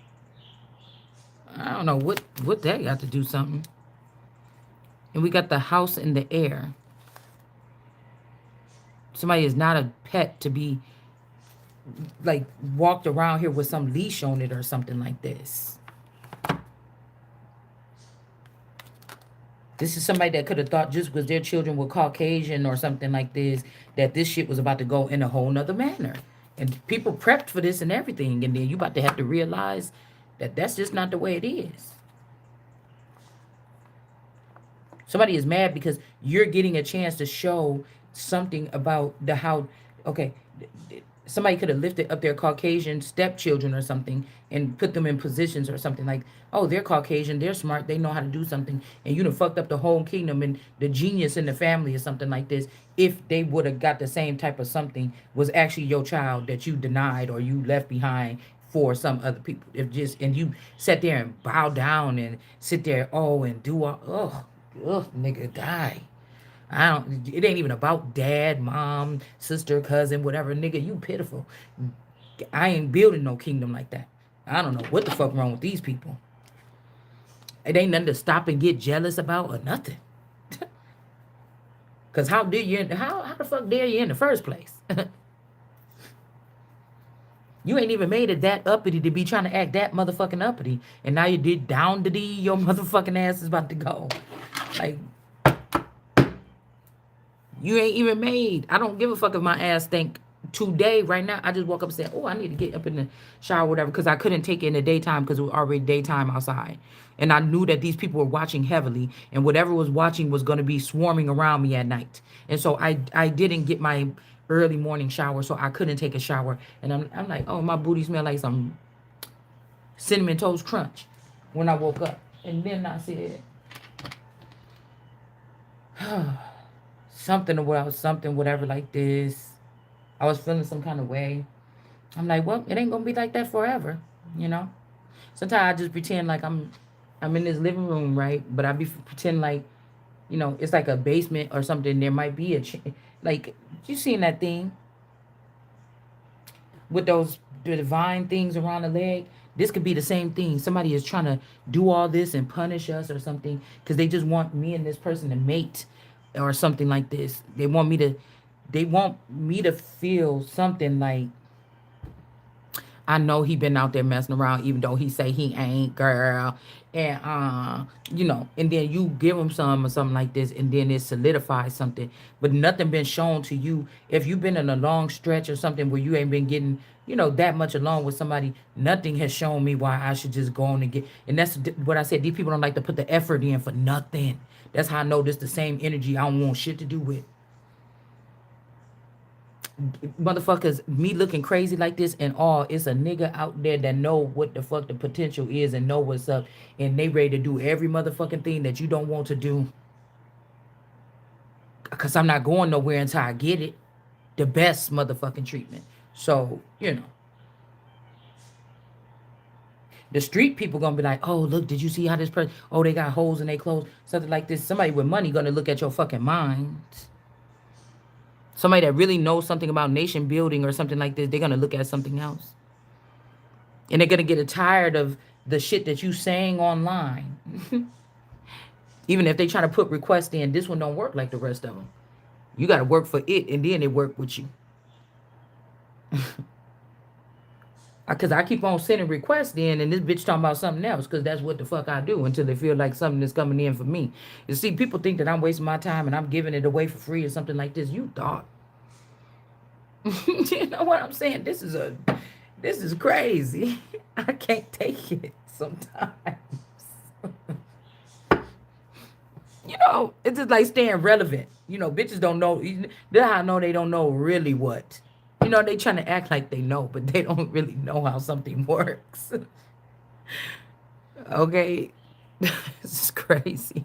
I don't know what that got to do something. And we got the house in the air. Somebody is not a pet to be like walked around here with some leash on it or something like this. This is somebody that could have thought just because their children were Caucasian or something like this, that this shit was about to go in a whole nother manner. And people prepped for this and everything. And then you about to have to realize that that's just not the way it is. Somebody is mad because you're getting a chance to show something about the how. Okay, somebody could have lifted up their Caucasian stepchildren or something and put them in positions or something like, oh, they're Caucasian, they're smart, they know how to do something, and you done fucked up the whole kingdom and the genius in the family or something like this. If they would have got the same type of something was actually your child that you denied or you left behind for some other people. If just and you sat there and bow down and sit there, oh, and do all, nigga, die. I don't. It ain't even about dad, mom, sister, cousin, whatever. Nigga, you pitiful. I ain't building no kingdom like that. I don't know what the fuck wrong with these people. It ain't nothing to stop and get jealous about or nothing. Cause how did you? How the fuck dare you in the first place? You ain't even made it that uppity to be trying to act that motherfucking uppity, and now you did down to D. Your motherfucking ass is about to go. Like you ain't even made. I don't give a fuck if my ass think today, right now. I just woke up and said, oh, I need to get up in the shower or whatever because I couldn't take it in the daytime because it was already daytime outside. And I knew that these people were watching heavily and whatever was watching was going to be swarming around me at night. And so I didn't get my early morning shower, so I couldn't take a shower. And I'm like, oh, my booty smell like some cinnamon toast crunch when I woke up. And then I said, something about something, whatever, like this. I was feeling some kind of way. I'm like, well, it ain't gonna be like that forever, you know. Sometimes I just pretend like I'm in this living room, right? But I be pretend like, it's like a basement or something. There might be like you seen that thing with those divine things around the leg. This could be the same thing. Somebody is trying to do all this and punish us or something because they just want me and this person to mate or something like this. They want me to feel something like I know he been out there messing around, even though he say he ain't, girl. And and then you give him some or something like this, and then it solidifies something. But nothing been shown to you. If you've been in a long stretch or something where you ain't been getting, that much along with somebody, nothing has shown me why I should just go on and get. And that's what I said. These people don't like to put the effort in for nothing. That's how I know this the same energy I don't want shit to do with. Motherfuckers, me looking crazy like this and all, it's a nigga out there that know what the fuck the potential is and know what's up, and they ready to do every motherfucking thing that you don't want to do, because I'm not going nowhere until I get it, the best motherfucking treatment. So the street people gonna be like, oh look, did you see how this person, oh they got holes in their clothes, something like this. Somebody with money gonna look at your fucking mind. Somebody that really knows something about nation building or something like this, they're gonna look at something else. And they're gonna get tired of the shit that you saying online. Even if they try to put requests in, this one don't work like the rest of them. You gotta work for it, and then it work with you. Cause I keep on sending requests in, and this bitch talking about something else. Cause that's what the fuck I do until they feel like something is coming in for me. You see, people think that I'm wasting my time and I'm giving it away for free or something like this. You thought. You know what I'm saying? This is crazy. I can't take it sometimes. It's just like staying relevant. Bitches don't know. That's how I know they don't know really what. They trying to act like they know, but they don't really know how something works. Okay? This is crazy.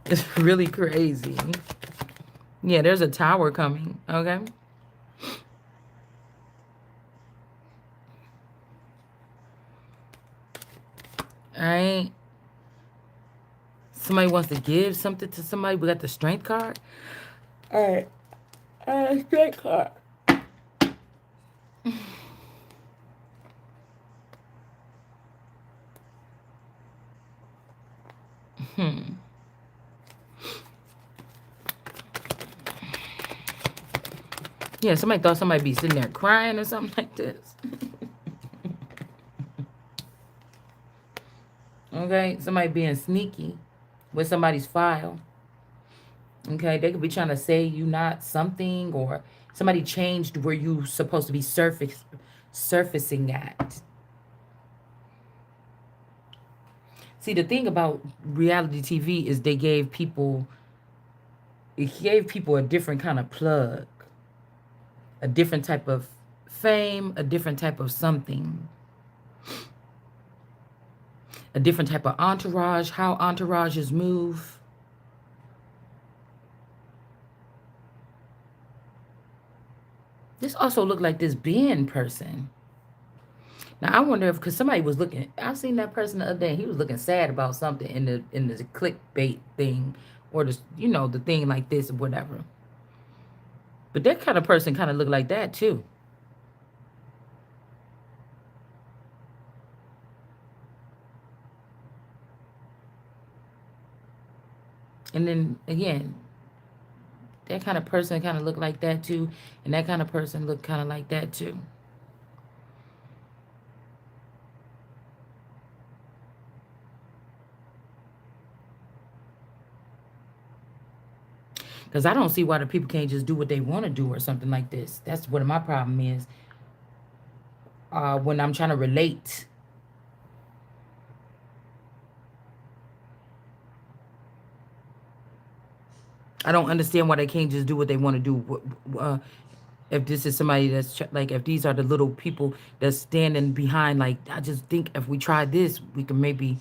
It's really crazy. Yeah, there's a tower coming. Okay? Alright. Somebody wants to give something to somebody. We got the strength card. Alright. Strength card. Yeah, somebody thought somebody be sitting there crying or something like this. Okay? Somebody being sneaky with somebody's file. Okay? They could be trying to say you not something, or somebody changed where you supposed to be surfacing at. See, the thing about reality TV is it gave people a different kind of plug, a different type of fame, a different type of something, a different type of entourage, how entourages move. This also looked like this Ben person. Now I wonder if, because somebody was looking, I seen that person the other day. He was looking sad about something in the clickbait thing, or the thing like this or whatever. But that kind of person kind of looked like that too. And then again, that kind of person kind of looked like that too, and that kind of person looked kind of like that too. Because I don't see why the people can't just do what they want to do or something like this. That's what my problem is. When I'm trying to relate. I don't understand why they can't just do what they want to do. If this is somebody that's like, if these are the little people that's standing behind, like, I just think if we try this, we can maybe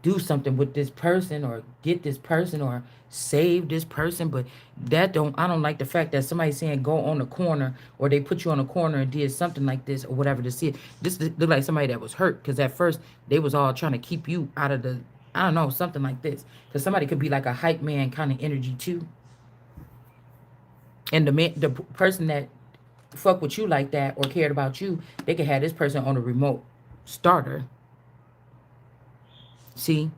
do something with this person or get this person or save this person. But I don't like the fact that somebody's saying go on the corner, or they put you on a corner and did something like this or whatever to see it. This looked like somebody that was hurt, because at first they was all trying to keep you out of the, I don't know, something like this. Because somebody could be like a hype man kind of energy too. And the person that fuck with you like that or cared about you, they could have this person on a remote starter. See?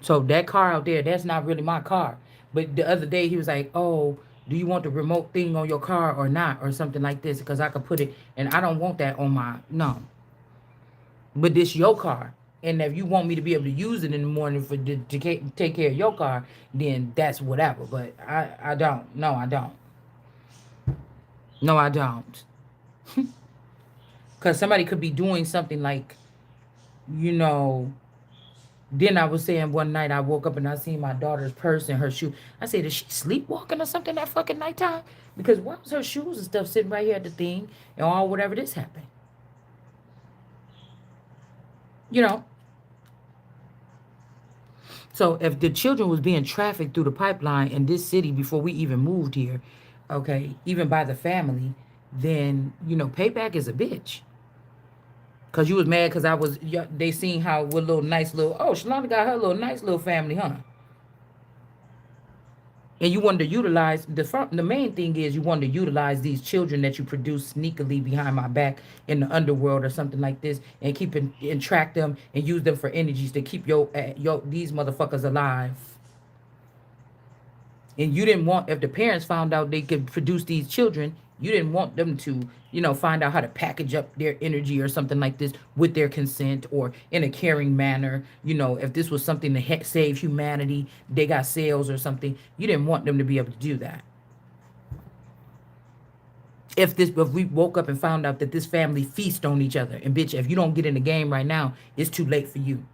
So that car out there, that's not really my car. But the other day he was like, "Oh, do you want the remote thing on your car or not, or something like this? Because I could put it." And I don't want that on my no. But this your car, and if you want me to be able to use it in the morning for to take care of your car, then that's whatever. But I don't. No, I don't. No, I don't. Because somebody could be doing something like, you know. Then I was saying one night I woke up and I seen my daughter's purse and her shoe. I said, is she sleepwalking or something that fucking nighttime? Because why was her shoes and stuff sitting right here at the thing and all whatever this happened? You know. So if the children was being trafficked through the pipeline in this city before we even moved here, okay, even by the family, then payback is a bitch. Cause you was mad because I was they seen how what little nice little Shalonda got her little nice little family, huh? And you wanted to utilize the main thing is you wanted to utilize these children that you produce sneakily behind my back in the underworld or something like this, and and track them and use them for energies to keep your these motherfuckers alive. And you didn't want, if the parents found out they could produce these children, you didn't want them to find out how to package up their energy or something like this with their consent or in a caring manner. If this was something to save humanity, they got sales or something, you didn't want them to be able to do that. If we woke up and found out that this family feast on each other, and bitch, if you don't get in the game right now, it's too late for you.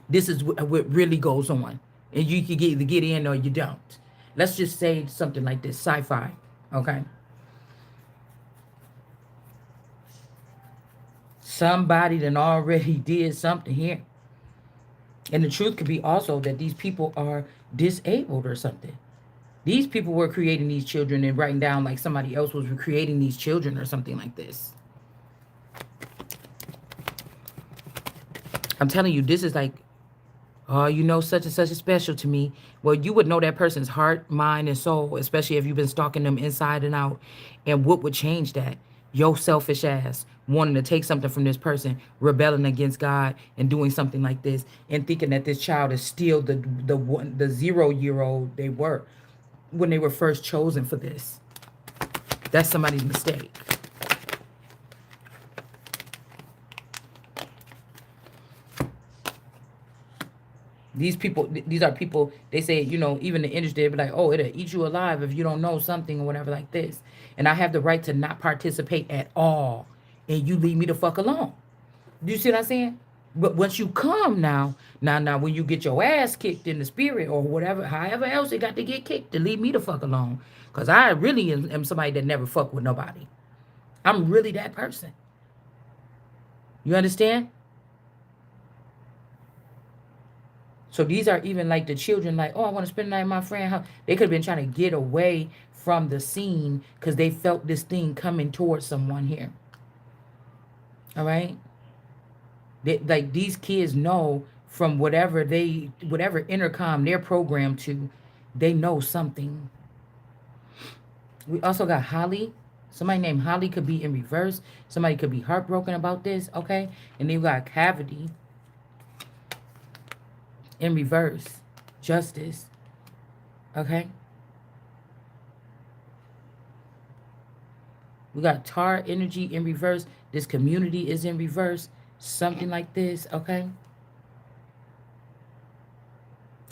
This is what really goes on, and you can either get in or you don't. Let's just say something like this, sci-fi, okay? Somebody that already did something here. And the truth could be also that these people are disabled or something. These people were creating these children and writing down like somebody else was creating these children or something like this. I'm telling you, this is like, oh, such and such is special to me. Well, you would know that person's heart, mind, and soul, especially if you've been stalking them inside and out. And what would change that? Your selfish ass wanting to take something from this person, rebelling against God, and doing something like this, and thinking that this child is still the 0-year-old they were when they were first chosen for this. That's somebody's mistake. These are people, they say, even the industry, they be like, oh, it'll eat you alive if you don't know something or whatever like this. And I have the right to not participate at all. And you leave me the fuck alone. Do you see what I'm saying? But once you come now, when you get your ass kicked in the spirit or whatever, however else it got to get kicked, to leave me the fuck alone. Because I really am somebody that never fuck with nobody. I'm really that person. You understand? So these are even like the children, like, oh, I want to spend the night at my friend's house. They could have been trying to get away from the scene because they felt this thing coming towards someone here. All right? Like these kids know from whatever intercom they're programmed to, they know something. We also got Holly. Somebody named Holly could be in reverse. Somebody could be heartbroken about this, okay? And then we got Cavity in reverse. Justice. Okay? We got Tar energy in reverse. This community is in reverse. Something like this, okay?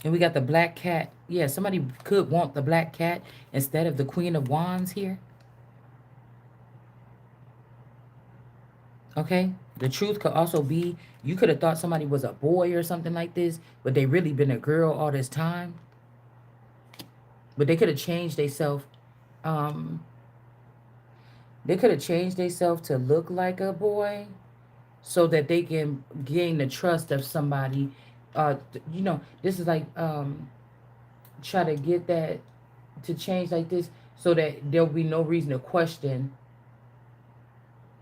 And we got the black cat. Yeah, somebody could want the black cat instead of the Queen of Wands here. Okay? The truth could also be, you could have thought somebody was a boy or something like this, but they really been a girl all this time. But they could have changed themselves. They could have changed themselves to look like a boy so that they can gain the trust of somebody. This is like try to get that to change like this so that there'll be no reason to question.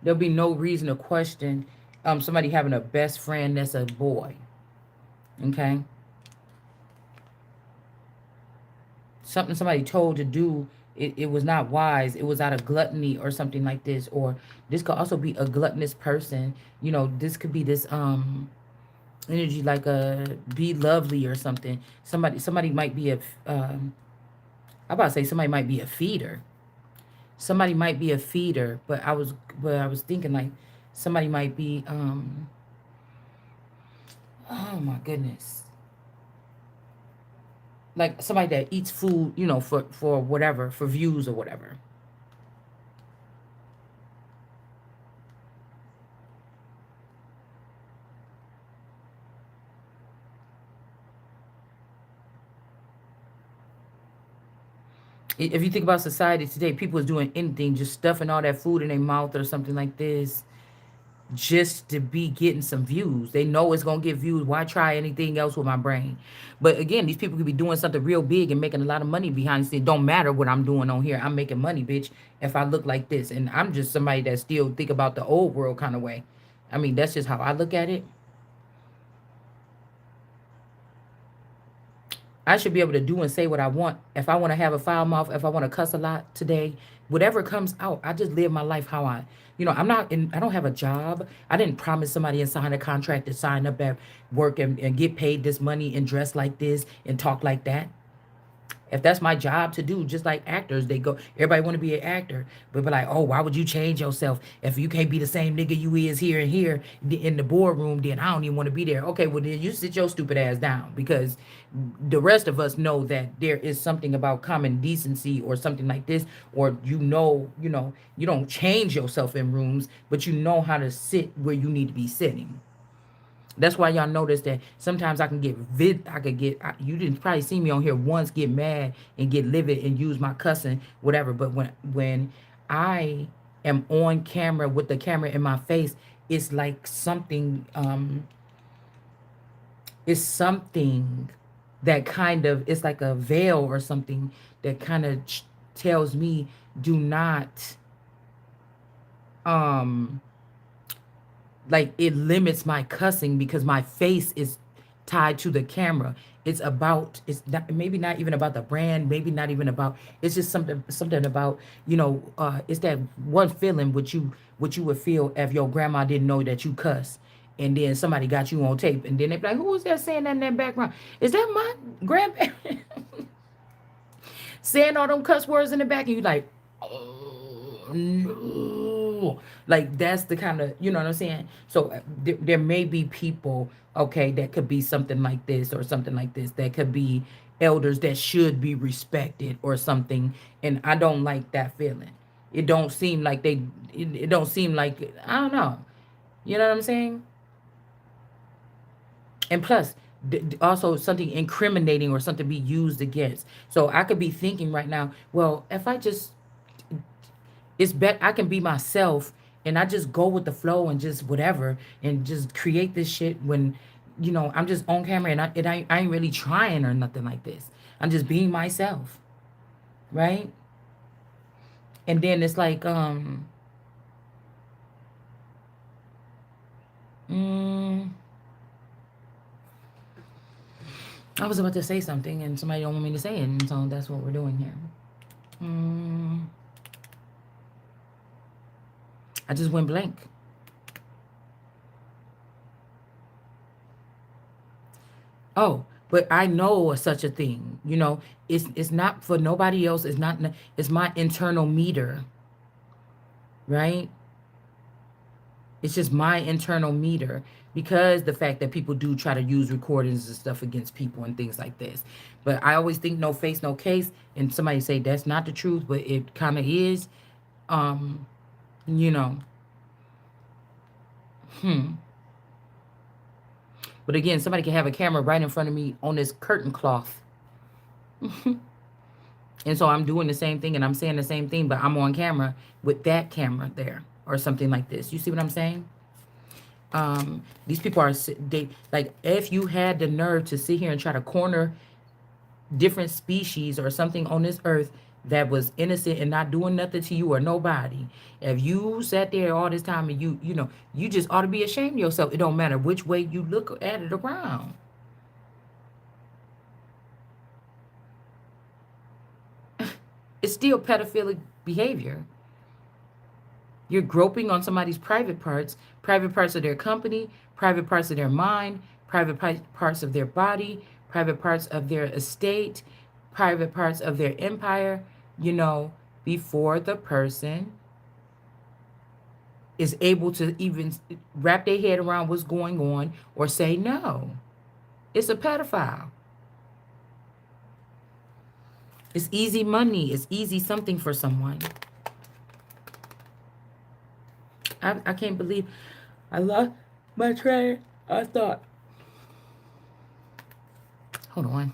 There'll be no reason to question somebody having a best friend that's a boy. Okay? Something somebody told to do it was not wise. It was out of gluttony or something like this. Or this could also be a gluttonous person. You know, this could be this energy like a be lovely or something. Somebody might be a I about to say somebody might be a feeder. Somebody might be a feeder, but I was thinking like somebody might be oh my goodness. Like somebody that eats food, you know, for whatever, for views or whatever. If you think about society today, people is doing anything, just stuffing all that food in their mouth or something like this, just to be getting some views. They know it's gonna get views. Why try anything else with my brain? But again, these people could be doing something real big and making a lot of money behind the scenes. Don't matter what I'm doing on here. I'm making money, bitch. If I look like this, and I'm just somebody that still think about the old world kind of way. I mean, that's just how I look at it. I should be able to do and say what I want. If I want to have a foul mouth, if I want to cuss a lot today, whatever comes out, I just live my life how I'm not in, I don't have a job. I didn't promise somebody and sign a contract to sign up at work and get paid this money and dress like this and talk like that. If that's my job to do, just like actors, they go, everybody want to be an actor, but be like, oh, why would you change yourself if you can't be the same nigga you is here and here in the boardroom? Then I don't even want to be there. Okay, well then you sit your stupid ass down because the rest of us know that there is something about common decency or something like this, or you don't change yourself in rooms, but you know how to sit where you need to be sitting. That's why y'all notice that sometimes you didn't probably see me on here once get mad and get livid and use my cussing, whatever. But when I am on camera with the camera in my face, it's like it's something that kind of, it's like a veil or something that kind of tells me do not um like it limits my cussing because my face is tied to the camera. It's not, maybe not even about the brand, maybe not even about, it's just something about, it's that one feeling what you would feel if your grandma didn't know that you cuss and then somebody got you on tape and then they be like, who was that saying that in that background? Is that my grandparent saying all them cuss words in the back? And you like, oh no. Like that's the kind of, you know what I'm saying? So there may be people, okay, that could be something like this or something like this. That could be elders that should be respected or something. And I don't like that feeling. It don't seem like it don't seem like, I don't know. You know what I'm saying? And plus, also something incriminating or something be used against. So I could be thinking right now, well, if I just, it's bet I can be myself and I just go with the flow and just whatever and just create this shit when, I'm just on camera and I ain't really trying or nothing like this. I'm just being myself, right? And then it's like, mm, I was about to say something and somebody don't want me to say it, and so that's what we're doing here. Mm, I just went blank. Oh, but I know such a thing. It's not for nobody else. It's my internal meter, right? It's just my internal meter because the fact that people do try to use recordings and stuff against people and things like this. But I always think no face, no case. And somebody say that's not the truth, but it kind of is. Um, you know. Hmm. But again, somebody can have a camera right in front of me on this curtain cloth. And so I'm doing the same thing and I'm saying the same thing, but I'm on camera with that camera there or something like this. You see what I'm saying? These people they like, if you had the nerve to sit here and try to corner different species or something on this earth that was innocent and not doing nothing to you or nobody, if you sat there all this time and you just ought to be ashamed of yourself. It don't matter which way you look at it around. It's still pedophilic behavior. You're groping on somebody's private parts of their company, private parts of their mind, parts of their body, private parts of their estate, private parts of their empire, you know, before the person is able to even wrap their head around what's going on or say no. It's a pedophile. It's easy money. It's easy something for someone. I can't believe I lost my train of thought. Hold on.